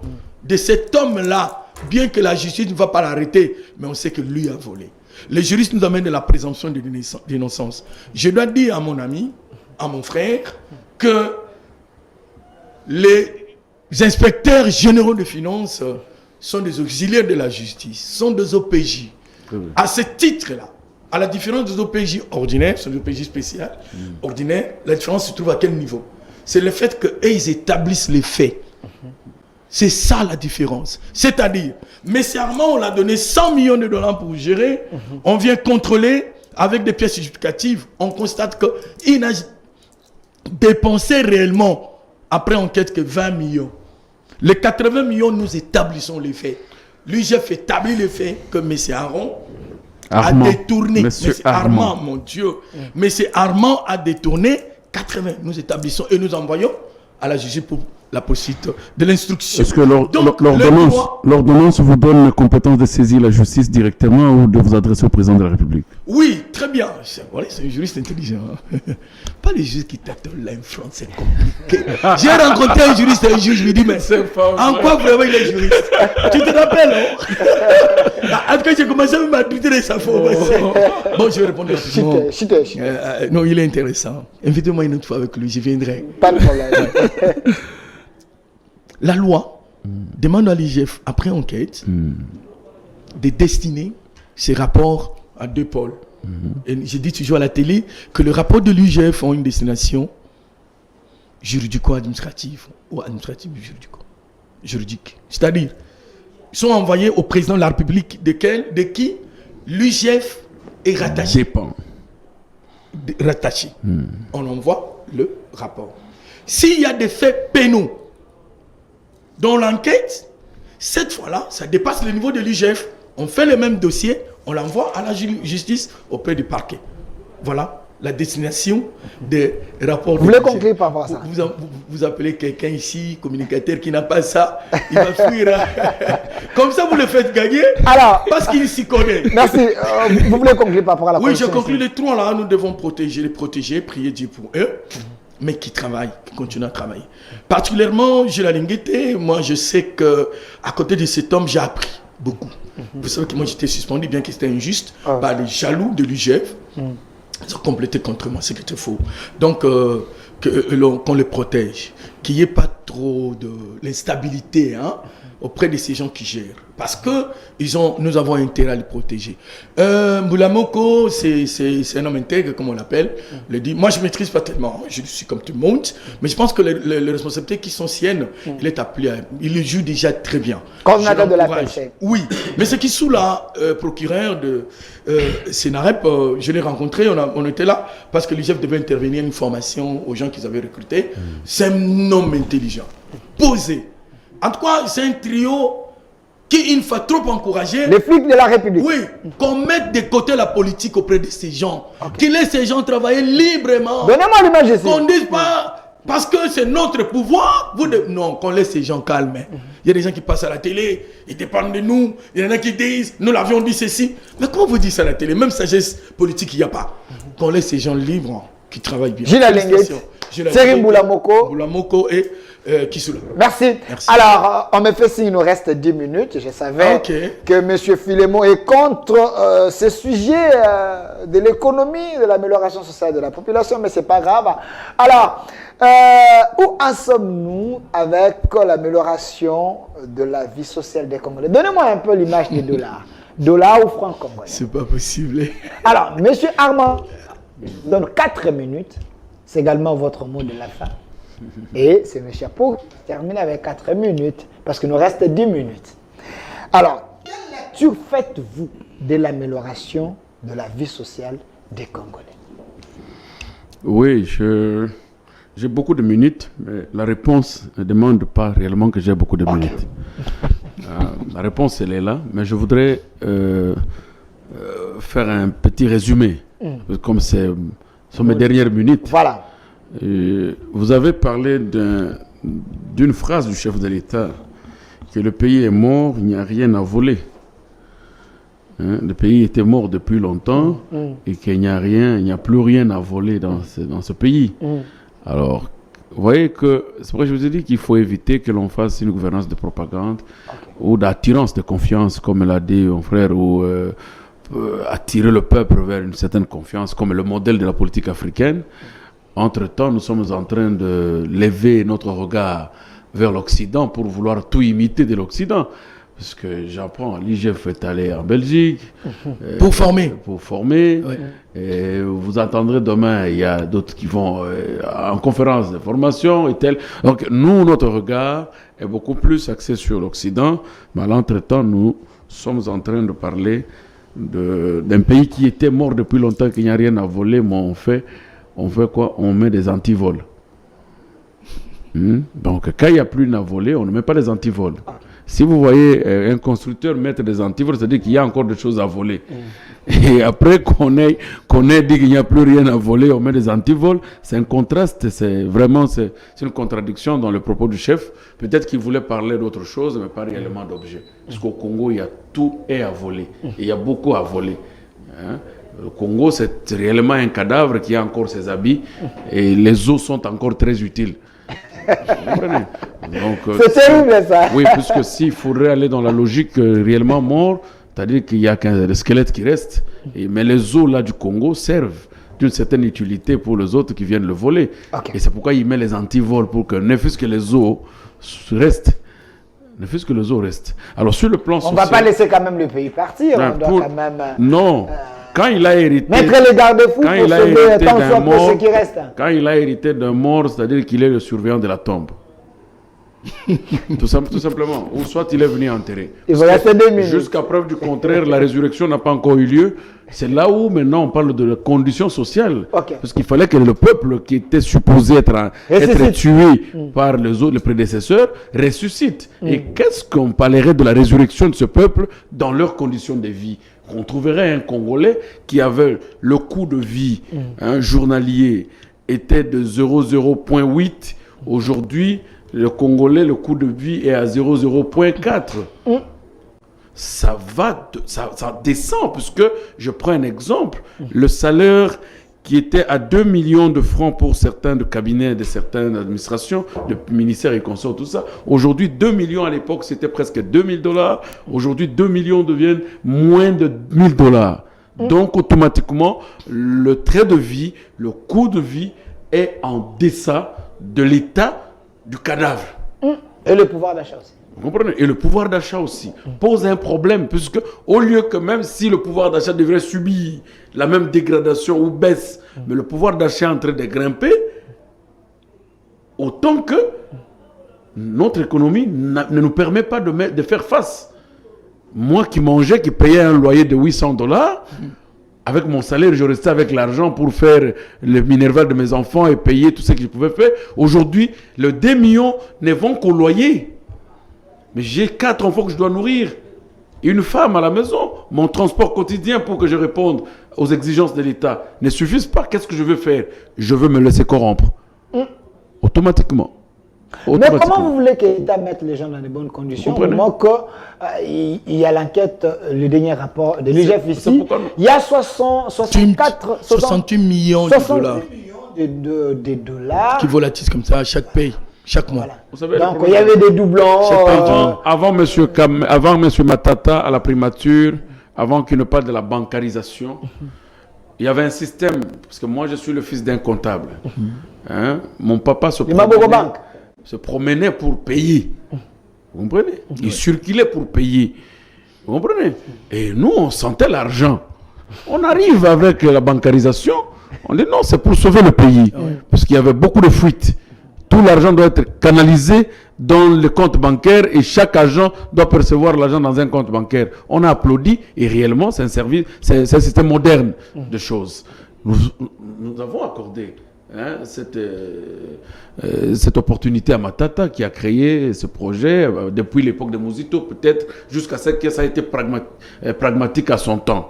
S3: de cet homme-là, bien que la justice ne va pas l'arrêter, mais on sait que lui a volé. Les juristes nous amènent de la présomption d'innocence. Je dois dire à mon ami, à mon frère, que les inspecteurs généraux de finances sont des auxiliaires de la justice, sont des OPJ. À ce titre-là, à la différence des OPJ ordinaires, sont des OPJ spéciales, ordinaires, la différence se trouve à quel niveau? C'est le fait qu'ils établissent les faits. C'est ça la différence. C'est-à-dire, M. Armand, on l'a donné 100 millions de dollars pour gérer, on vient contrôler avec des pièces justificatives, on constate qu'il n'a dépensé réellement, après enquête, que 20 millions. Les 80 millions, nous établissons les faits. L'UGF établit les faits que M. Armand a détourné. M. Armand, mon Dieu. M. Armand a détourné 80. Nous établissons et nous envoyons à la justice pour la poursuite de l'instruction.
S2: Est-ce que l'ordonnance vous donne la compétence de saisir la justice directement ou de vous adresser au président de la République?
S3: Oui, très bien. C'est un juriste intelligent. Pas les juristes qui tâtent l'influence, c'est compliqué. J'ai rencontré un juriste, un juge, je lui dis, mais en quoi vraiment il est juriste? Tu te rappelles, non? En tout cas, j'ai commencé à douter de sa formation. Bon, je vais répondre rapidement. Non, il est intéressant. Invitez-moi une autre fois avec lui, je viendrai.
S1: Pas de problème.
S3: La loi demande à l'IGF, après enquête, de destiner ces rapports à deux pôles. Et je dis toujours à la télé que le rapport de l'IGF ont une destination juridico-administrative ou administrative-juridique. C'est-à-dire, ils sont envoyés au président de la République de qui l'IGF est rattaché. Rattaché. On envoie le rapport. S'il y a des faits pénaux dans l'enquête, cette fois-là, ça dépasse le niveau de l'IGF. On fait le même dossier, on l'envoie à la justice auprès du parquet. Voilà la destination des rapports.
S1: Vous voulez conclure par rapport à ça?
S3: Vous appelez quelqu'un ici, communicateur, qui n'a pas ça, il va fuir. Comme ça, vous le faites gagner. Alors, parce qu'il s'y connaît.
S1: Merci. Vous voulez conclure par rapport à la
S3: Oui, je conclue les trois là. Nous devons protéger, prier Dieu pour eux, mais qui travaillent, qui continuent à travailler. Particulièrement, Jules Alinguete, moi je sais que à côté de cet homme, j'ai appris beaucoup. Vous savez que moi j'étais suspendu, bien que c'était injuste, par les jaloux de l'UGF. Ils ont complété contre moi, c'est que c'était faux. Donc, qu'on les protège, qu'il n'y ait pas trop de l'instabilité auprès de ces gens qui gèrent. Parce que nous avons intérêt à les protéger. Mboulamoko, c'est un homme intègre, comme on l'appelle. Moi, je ne maîtrise pas tellement. Je suis comme tout le monde. Mais je pense que les responsabilités qui sont siennes, il est appelé il les joue déjà très bien.
S1: Coordinateur de la pêche.
S3: Oui. Mais ce qui sous là, procureur de Sénarep, je l'ai rencontré, on était là, parce que l'IGF devait intervenir une formation aux gens qu'ils avaient recrutés. C'est un homme intelligent, posé. En tout cas, c'est un trio qui, une fois trop encouragé,
S1: les flics de la République.
S3: Oui, qu'on mette de côté la politique auprès de ces gens. Qu'ils laissent ces gens travailler librement.
S1: Donnez-moi l'image ici.
S3: Qu'on ne dise pas, Parce que c'est notre pouvoir. Non, qu'on laisse ces gens calmes. Il y a des gens qui passent à la télé, ils dépendent de nous. Il y en a qui disent, nous l'avions dit ceci. Mais comment vous dites ça à la télé? Même sagesse politique, il n'y a pas. Qu'on laisse ces gens libres, qui travaillent bien.
S1: Gilles Alenguet, Serine
S3: Boulamoko et Kisula.
S1: Merci. Alors, on me fait signe, il nous reste 10 minutes. Je savais que M. Philémon est contre ce sujet de l'économie, de l'amélioration sociale de la population, mais ce n'est pas grave. Alors, où en sommes-nous avec l'amélioration de la vie sociale des Congolais? Donnez-moi un peu l'image des dollars. Dollars ou francs congolais?
S3: C'est pas possible.
S1: Alors, M. Armand donne 4 minutes. C'est également votre mot de la fin. Et c'est M. Chapeau qui termine avec 4 minutes, parce qu'il nous reste 10 minutes. Alors, quelle lecture faites-vous de l'amélioration de la vie sociale des Congolais?
S2: Oui, j'ai beaucoup de minutes, mais la réponse ne demande pas réellement que j'ai beaucoup de minutes. La réponse, elle est là, mais je voudrais faire un petit résumé, comme ce sont mes dernières minutes.
S1: Voilà.
S2: Vous avez parlé d'une phrase du chef de l'État, que le pays est mort, il n'y a rien à voler. Le pays était mort depuis longtemps et qu'il n'y a plus rien à voler dans ce pays. Alors, vous voyez que c'est pour ça que je vous ai dit qu'il faut éviter que l'on fasse une gouvernance de propagande ou d'attirance de confiance, comme l'a dit mon frère, ou attirer le peuple vers une certaine confiance, comme le modèle de la politique africaine. Entre-temps, nous sommes en train de lever notre regard vers l'Occident pour vouloir tout imiter de l'Occident. Parce que j'apprends, l'IGF est allé en Belgique.
S3: Pour former.
S2: Pour former.
S3: Oui.
S2: Et vous entendrez demain, il y a d'autres qui vont en conférence de formation et tel. Donc, nous, notre regard est beaucoup plus axé sur l'Occident. Mais à l'entretemps, nous sommes en train de parler d'un pays qui était mort depuis longtemps, qu'il n'y a rien à voler, mais on fait quoi? On met des antivols. Donc, quand il n'y a plus à voler, on ne met pas des antivols. Si vous voyez un constructeur mettre des antivols, c'est-à-dire qu'il y a encore des choses à voler. Et après qu'on ait dit qu'il n'y a plus rien à voler, on met des antivols. C'est un contraste, c'est une contradiction dans le propos du chef. Peut-être qu'il voulait parler d'autre chose, mais pas réellement d'objet. Parce qu'au Congo, il y a tout est à voler. Et il y a beaucoup à voler. Le Congo, c'est réellement un cadavre qui a encore ses habits et les os sont encore très utiles. Vous comprenez?
S1: C'est terrible ça.
S2: Oui, puisque s'il faudrait aller dans la logique réellement mort, c'est-à-dire qu'il n'y a qu'un squelette qui reste, mais les os là du Congo servent d'une certaine utilité pour les autres qui viennent le voler. Et c'est pourquoi il met les antivols pour que ne fût-ce que les os restent. Ne fût-ce que les os restent. Alors sur le plan social...
S1: On ne va pas laisser quand même le pays partir. On doit quand même...
S2: Non. Quand il a hérité...
S1: Mettre les garde-fous pour sauver tant soit pour ceux qui restent.
S2: Quand il a hérité d'un mort, c'est-à-dire qu'il est le surveillant de la tombe. tout simplement. Ou soit il est venu enterrer.
S1: Il va rester 2 minutes.
S2: Jusqu'à preuve du contraire, la résurrection n'a pas encore eu lieu. C'est là où maintenant on parle de la condition sociale. Parce qu'il fallait que le peuple qui était supposé être tué par les prédécesseurs ressuscite. Et qu'est-ce qu'on parlerait de la résurrection de ce peuple dans leurs conditions de vie? On trouverait un Congolais qui avait le coût de vie journalier était de 0,0.8. Aujourd'hui, le Congolais, le coût de vie est à 0,0.4. Ça descend, puisque je prends un exemple. Le salaire qui était à 2 millions de francs pour certains de cabinets de certaines administrations, de ministères et consorts, tout ça. Aujourd'hui, 2 millions à l'époque, c'était presque $2,000. Aujourd'hui, 2 millions deviennent moins de $1,000. Donc, automatiquement, le trait de vie, le coût de vie est en deçà de l'état du cadavre.
S1: Et le pouvoir d'achat aussi.
S2: Vous comprenez? Et le pouvoir d'achat aussi pose un problème, puisque au lieu que même si le pouvoir d'achat devrait subir la même dégradation ou baisse, mais le pouvoir d'achat est en train de grimper, autant que notre économie ne nous permet pas de faire face. Moi qui mangeais, qui payais un loyer de $800, avec mon salaire, je restais avec l'argent pour faire le minerval de mes enfants et payer tout ce que je pouvais faire. Aujourd'hui, les 2 millions ne vont qu'au loyer. Mais j'ai 4 enfants que je dois nourrir. Et une femme à la maison. Mon transport quotidien pour que je réponde aux exigences de l'État ne suffisent pas. Qu'est-ce que je veux faire? Je veux me laisser corrompre. Automatiquement.
S1: Mais comment vous voulez que l'État mette les gens dans de bonnes conditions au moment qu'il y a l'enquête, le dernier rapport de l'IGF ici, il y a 68
S3: millions de dollars
S1: de dollars
S3: qui volatilent comme ça chaque pays, chaque mois.
S1: Voilà.
S2: Vous savez,
S1: donc il y avait des doublons.
S2: Avant monsieur Matata à la primature, avant qu'il ne parle de la bancarisation, il y avait un système, parce que moi je suis le fils d'un comptable. Hein? Mon papa se promenait pour payer. Vous comprenez? Il circulait pour payer. Vous comprenez? Et nous, on sentait l'argent. On arrive avec la bancarisation, on dit non, c'est pour sauver le pays. Parce qu'il y avait beaucoup de fuites. Tout l'argent doit être canalisé dans le compte bancaire et chaque agent doit percevoir l'argent dans un compte bancaire. On a applaudi et réellement, c'est un service, c'est un système moderne de choses. Nous avons accordé cette opportunité à Matata qui a créé ce projet depuis l'époque de Muzito, peut-être jusqu'à ce que ça a été pragmatique à son temps.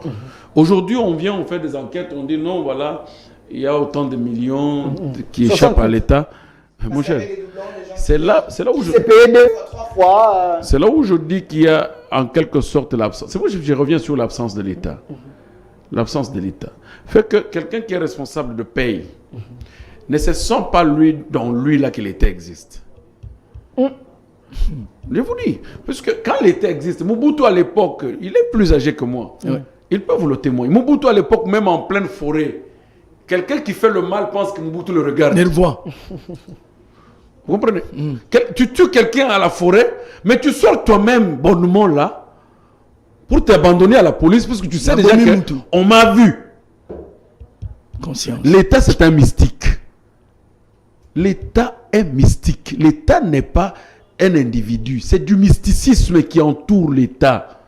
S2: Aujourd'hui, on vient, on fait des enquêtes, on dit non, voilà, il y a autant de millions qui échappent à l'État. Mon cher, c'est là où je...
S1: C'est payé 2 fois, 3 fois.
S2: C'est là où je dis qu'il y a en quelque sorte l'absence. C'est moi je reviens sur l'absence de l'État. L'absence de l'État fait que quelqu'un qui est responsable de paye ne se sent pas dans lui là que l'État existe. Je vous dis, parce que quand l'État existe, Mobutu à l'époque, il est plus âgé que moi. Il peut vous le témoigner. Mobutu à l'époque, même en pleine forêt, quelqu'un qui fait le mal pense que Mobutu le regarde.
S3: Il le voit.
S2: Vous comprenez? Tu tues quelqu'un à la forêt, mais tu sors toi-même bonnement là pour t'abandonner à la police parce que tu sais déjà qu'on m'a vu.
S3: Conscience.
S2: L'État, c'est un mystique. L'État est mystique. L'État n'est pas un individu. C'est du mysticisme qui entoure l'État.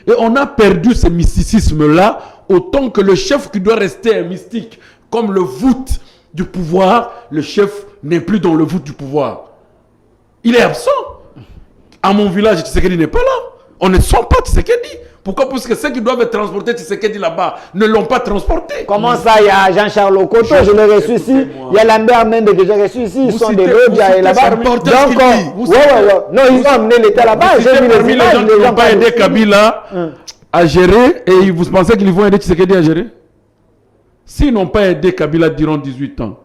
S2: Et on a perdu ce mysticisme-là autant que le chef qui doit rester un mystique. Comme le voûte du pouvoir, le chef n'est plus dans le voûte du pouvoir. Il est absent. À mon village, Tshisekedi n'est pas là. On ne sent pas Tshisekedi. Pourquoi? Parce que ceux qui doivent transporter Tshisekedi là-bas ne l'ont pas transporté.
S1: Comment ça? Il y a Jean-Charles Okoto, je l'ai reçu ici. Il y a Lambert Mende que j'ai reçu ici. Ils sont des lots, là-bas. Donc, non, ils ont amené l'État là-bas. J'ai vu les images.
S2: Les gens qui n'ont pas aidé Kabila à gérer et vous pensez qu'ils vont aider Tshisekedi à gérer? S'ils n'ont pas aidé Kabila durant 18 ans,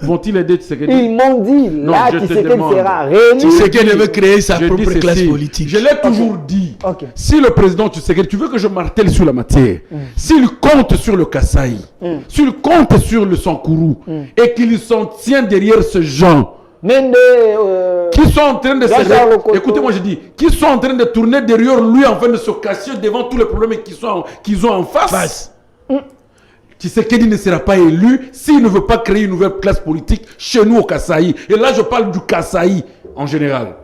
S2: vont-ils aider Tshisekedi?
S1: Ils m'ont dit, là, Tshisekedi sera réélu.
S3: Tshisekedi veut créer sa propre classe politique.
S2: Je l'ai toujours dit. Si le président Tshisekedi, tu veux que je martèle sur la matière, s'il compte sur le Kasaï, s'il compte sur le Sankourou, et qu'il s'en tient derrière ce gens, qui sont en train de écoutez-moi, je dis, qui sont en train de tourner derrière lui en train de se cacher devant tous les problèmes qu'ils ont en face. Tshisekedi ne sera pas élu s'il ne veut pas créer une nouvelle classe politique chez nous au Kasaï. Et là, je parle du Kasaï en général.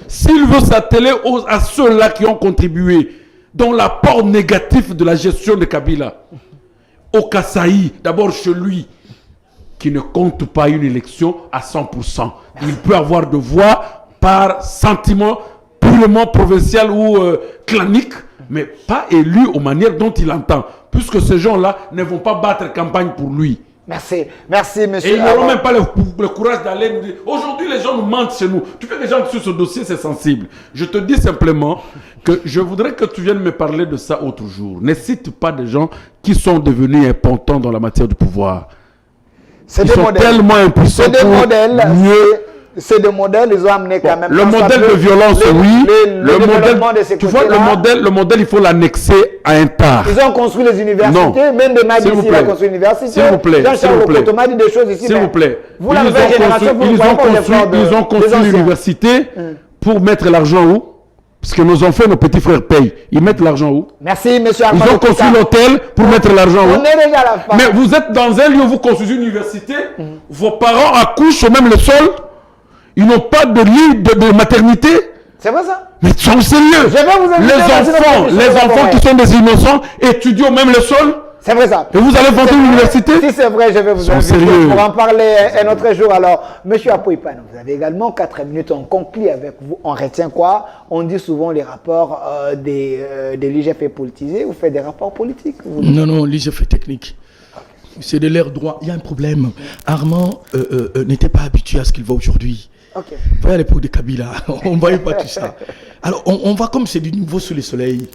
S2: S'il veut s'atteler à ceux-là qui ont contribué dans l'apport négatif de la gestion de Kabila, au Kasaï, d'abord chez lui, qui ne compte pas une élection à 100%. Il peut avoir de voix par sentiment purement provincial ou clanique, mais pas élu aux manières dont il entend. Puisque ces gens-là ne vont pas battre campagne pour lui.
S1: Merci, merci, monsieur.
S2: Et ils n'auront même pas le courage d'aller nous dire. Aujourd'hui, les gens nous mentent chez nous. Tu fais que les gens sur ce dossier, c'est sensible. Je te dis simplement que je voudrais que tu viennes me parler de ça autre jour. Ne cite pas des gens qui sont devenus importants dans la matière du pouvoir.
S1: C'est des modèles.
S2: Tellement impuissants.
S1: C'est des modèles. C'est des modèles, ils ont amené quand même.
S2: Le modèle de violence, oui. Le modèle, tu vois, le modèle, il faut l'annexer à un tard.
S1: Ils ont construit les universités,
S2: non.
S1: Même de Madi ici, il a construit l'université.
S2: S'il vous plaît, s'il vous plaît.
S1: M'a dit des choses ici.
S2: S'il vous plaît.
S1: Vous, la nouvelle génération,
S2: ils ont construit l'université pour mettre l'argent où? Parce que nos enfants, nos petits frères payent. Ils mettent l'argent où?
S1: Merci, monsieur.
S2: Ils ont construit l'hôtel pour mettre l'argent où?
S1: On est déjà à la fin.
S2: Mais vous êtes dans un lieu où vous construisez une université, vos parents accouchent même le sol. Ils n'ont pas de lit de maternité.
S1: C'est vrai ça?
S2: Mais ils sont sérieux. Les enfants qui sont des innocents étudient même le sol.
S1: C'est vrai ça.
S2: Et vous allez vendre une université?
S1: Si c'est vrai, je vais vous inviter pour en parler un autre jour. Alors, monsieur Apoy-Pan, vous avez également 4 minutes. On conclut avec vous. On retient quoi? On dit souvent les rapports de l'IGF est politisé. Vous faites des rapports politiques?
S3: Non, l'IGF est technique. c'est de l'air droit. Il y a un problème. Armand n'était pas habitué à ce qu'il voit aujourd'hui.
S1: Ok.
S3: À l'époque de Kabila, on ne voyait pas tout ça. Alors, on voit comme c'est du nouveau sous le soleil.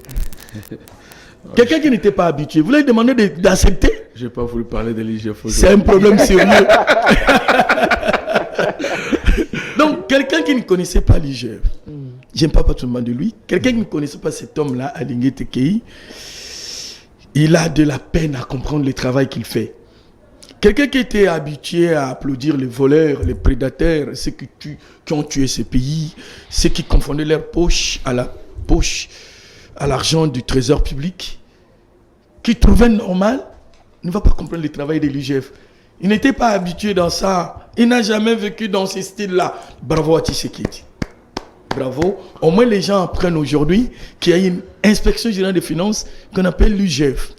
S3: Quelqu'un qui n'était pas habitué, vous lui demandez d'accepter.
S2: Je n'ai pas voulu parler de l'IGF.
S3: C'est un problème sérieux. Donc, quelqu'un qui ne connaissait pas l'IGF, j'aime pas tout le monde de lui, quelqu'un qui ne connaissait pas cet homme-là, Alingue Tekei, il a de la peine à comprendre le travail qu'il fait. Quelqu'un qui était habitué à applaudir les voleurs, les prédateurs, ceux qui ont tué ces pays, ceux qui confondaient leur poche à l'argent du trésor public, qui trouvait normal, ne va pas comprendre le travail de l'IGF. Il n'était pas habitué dans ça. Il n'a jamais vécu dans ce style-là. Bravo à Tshisekedi. Bravo. Au moins, les gens apprennent aujourd'hui qu'il y a une inspection générale des finances qu'on appelle l'IGF.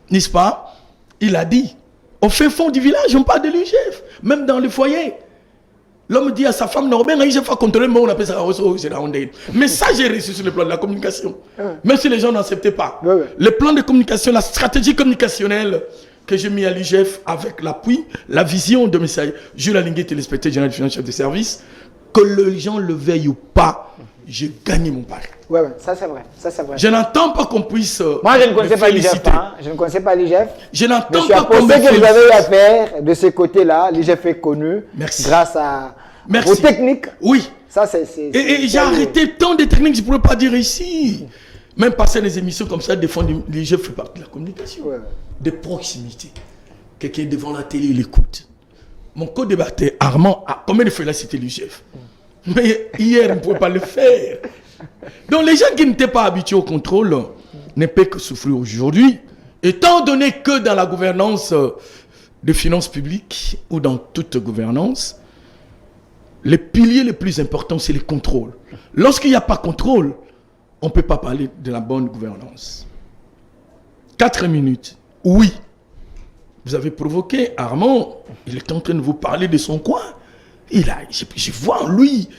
S3: N'est-ce pas? Il a dit. Au fin fond du village, on parle de l'IGF. Même dans le foyer. L'homme dit à sa femme, non, l'IGF a contrôlé, mais on appelle ça mais ça, j'ai réussi sur le plan de la communication. Même si les gens n'acceptaient pas. Le plan de communication, la stratégie communicationnelle que j'ai mis à l'IGF avec l'appui, la vision de M. Jules Alingue, téléspectateur général des finances, chef de service, que les gens le veuillent ou pas, j'ai gagné mon pari.
S1: Ouais, ça c'est vrai.
S3: Je n'entends pas qu'on puisse.
S1: Moi, je ne connaissais pas l'IGF. Je ne connaissais pas l'IGF.
S3: Je n'entends
S1: pas
S3: qu'on
S1: me félicite. Que vous avez eu à faire de ce côté-là, l'IGF est connu.
S3: Merci.
S1: Grâce à vos techniques.
S3: Oui.
S1: Ça, c'est
S3: et j'ai arrêté tant de techniques que je ne pourrais pas dire ici. Même passer des émissions comme ça, défendre l'IGF fait partie de la communication. Ouais. De proximité. Quelqu'un devant la télé, il écoute. Mon co-débatteur Armand a combien de fois là c'était l'IGF? Mais hier, on ne pouvait pas le faire. Donc les gens qui n'étaient pas habitués au contrôle ne peuvent que souffrir aujourd'hui, étant donné que dans la gouvernance de finances publiques ou dans toute gouvernance, les piliers les plus importants, c'est le contrôle. Lorsqu'il n'y a pas de contrôle, on ne peut pas parler de la bonne gouvernance. 4 minutes. Oui. Vous avez provoqué Armand, il est en train de vous parler de son coin. Je vois en lui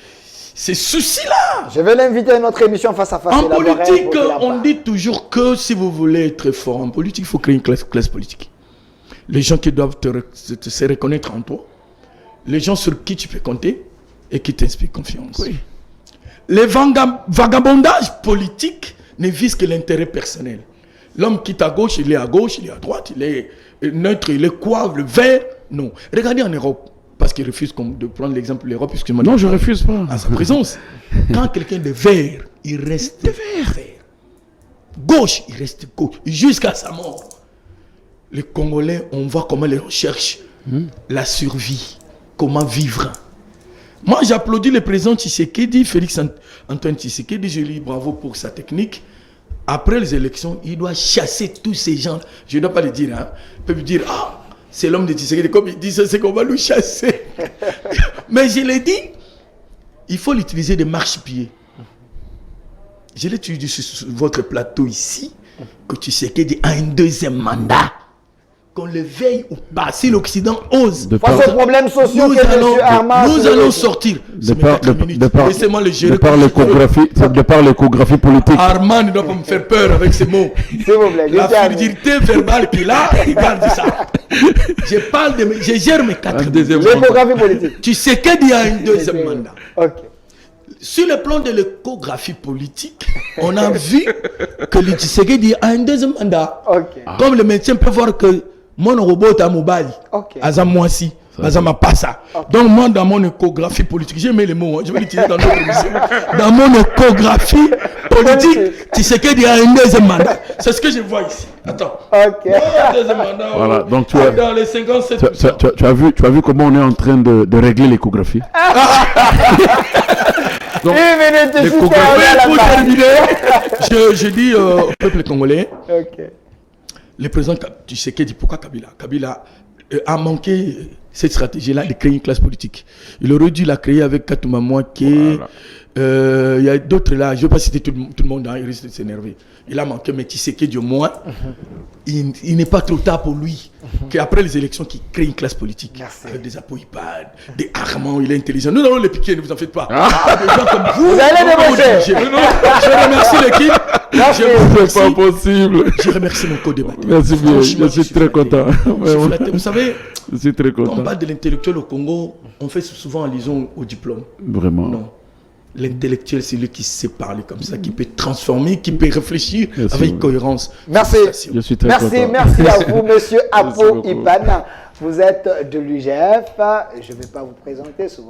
S3: ces soucis-là.
S1: Je vais l'inviter à notre émission face à face.
S3: En politique, on dit toujours que si vous voulez être fort en politique, il faut créer une classe politique. Les gens qui doivent se reconnaître en toi, les gens sur qui tu peux compter et qui t'inspirent confiance. Oui. Les vagabondages politiques ne visent que l'intérêt personnel. L'homme qui est à gauche, il est à gauche, il est à droite, il est neutre, il est quoi, le vert? Non. Regardez en Europe. Parce qu'il refuse de prendre l'exemple de l'Europe.
S2: Non, je ne refuse pas.
S3: À sa présence. Quand quelqu'un de vert, il reste vert. Gauche, il reste gauche. Jusqu'à sa mort. Les Congolais, on voit comment les recherches la survie. Comment vivre. Moi, j'applaudis le président Tshisekedi, Félix Antoine Tshisekedi. Je lui dis bravo pour sa technique. Après les élections, il doit chasser tous ces gens. Je ne dois pas le dire. Hein. Il peut me dire, c'est l'homme de Tshisekedi, comme il dit, c'est qu'on va nous chasser. Mais je l'ai dit, il faut l'utiliser de marche-pied. Je l'ai dit sur votre plateau ici, que Tshisekedi a un deuxième mandat. Qu'on le veille ou pas, si l'Occident ose.
S1: Face aux problèmes sociaux
S3: nous allons sortir. Laissez-moi le gérer.
S2: De par l'échographie politique.
S3: Armand ne doit pas me faire peur avec ces mots. La fluidité verbale qu'il a, regarde ça. Je gère mes 4
S1: l'échographie politique.
S3: Tu sais qu'il y a un deuxième mandat.
S1: Ok.
S3: Sur le plan de l'échographie politique, on a vu que le Tshisekedi a un deuxième mandat.
S1: Okay.
S3: Comme le médecin peut voir que mon robot a mobile, Azamouassi, Azamapassa. Donc moi, dans mon échographie politique, j'ai mis les mots, je vais l'utiliser dans notre émission. Dans mon échographie politique, Tshisekedi a un deuxième mandat. C'est ce que je vois ici. Attends.
S1: Ok.
S3: Un deuxième mandat.
S2: Voilà, donc tu as,
S3: dans les 57%.
S2: tu as vu comment on est en train de régler l'échographie. Donc,
S3: pour terminer, je dis au peuple congolais, le président Tshisekedi, pourquoi Kabila a manqué cette stratégie-là de créer une classe politique. Il aurait dû la créer avec Katouma Mouaké. Il y a d'autres là, je ne vais pas citer tout le monde, hein, il risque de s'énerver. Il a manqué, mais Tshisekedi au moins, il n'est pas trop tard pour lui qu'après les élections, qu'il crée une classe politique.
S1: Merci.
S3: Avec des Apoïpad, des Armand, il est intelligent. Nous allons les piquer, ne vous en faites pas. Des gens comme vous,
S1: allez débaucher.
S3: Je remercie l'équipe.
S1: Merci.
S2: C'est pas possible.
S3: Je remercie mon co-débatteur.
S2: Merci bien,
S3: Franchement,
S2: je suis très
S3: flatté.
S2: content.
S3: Je suis flatté. Vous savez,
S2: Je suis très
S3: quand on
S2: content.
S3: parle de l'intellectuel au Congo, on fait souvent allusion au diplôme.
S2: Vraiment.
S3: Non. L'intellectuel, c'est lui qui sait parler comme ça, qui peut transformer, qui peut réfléchir
S2: Merci
S3: avec
S2: beaucoup.
S3: cohérence.
S1: Merci.
S2: Je suis très
S1: Merci,
S2: content.
S1: merci à vous, monsieur
S2: Merci
S1: Apo
S2: beaucoup.
S1: Ipan. Vous êtes de l'UGF. Je ne vais pas vous présenter sous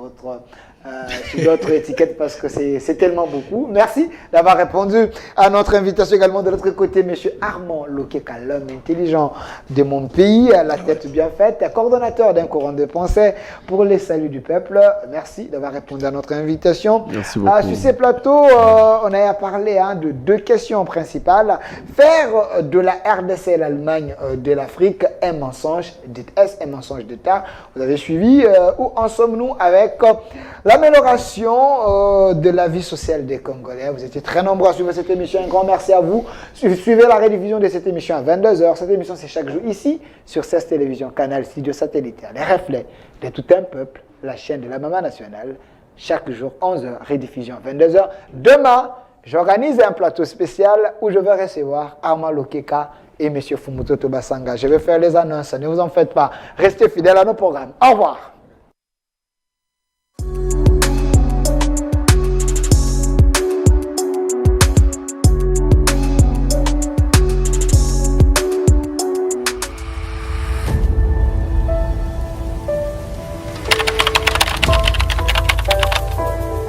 S1: d'autres étiquettes parce que c'est tellement beaucoup. Merci d'avoir répondu à notre invitation également de l'autre côté, monsieur Armand Lokeka, l'homme intelligent de mon pays, à la tête bien faite, coordonnateur d'un courant de pensée pour les saluts du peuple. Merci d'avoir répondu à notre invitation.
S2: Merci beaucoup.
S1: Sur ces plateaux, on a parlé de deux questions principales. Faire de la RDC et l'Allemagne de l'Afrique un mensonge, est-ce un mensonge d'État? Vous avez suivi. Où en sommes-nous avec l'amélioration de la vie sociale des Congolais? Vous étiez très nombreux à suivre cette émission. Un grand merci à vous. Suivez la rediffusion de cette émission à 22h. Cette émission, c'est chaque jour ici sur CES Télévision, canal studio satellitaire. Les reflets de tout un peuple, la chaîne de la Maman Nationale. Chaque jour, 11h, rediffusion 22h. Demain, j'organise un plateau spécial où je vais recevoir Armand Lokeka et M. Fumuto Tobasanga. Je vais faire les annonces, ne vous en faites pas. Restez fidèles à nos programmes. Au revoir.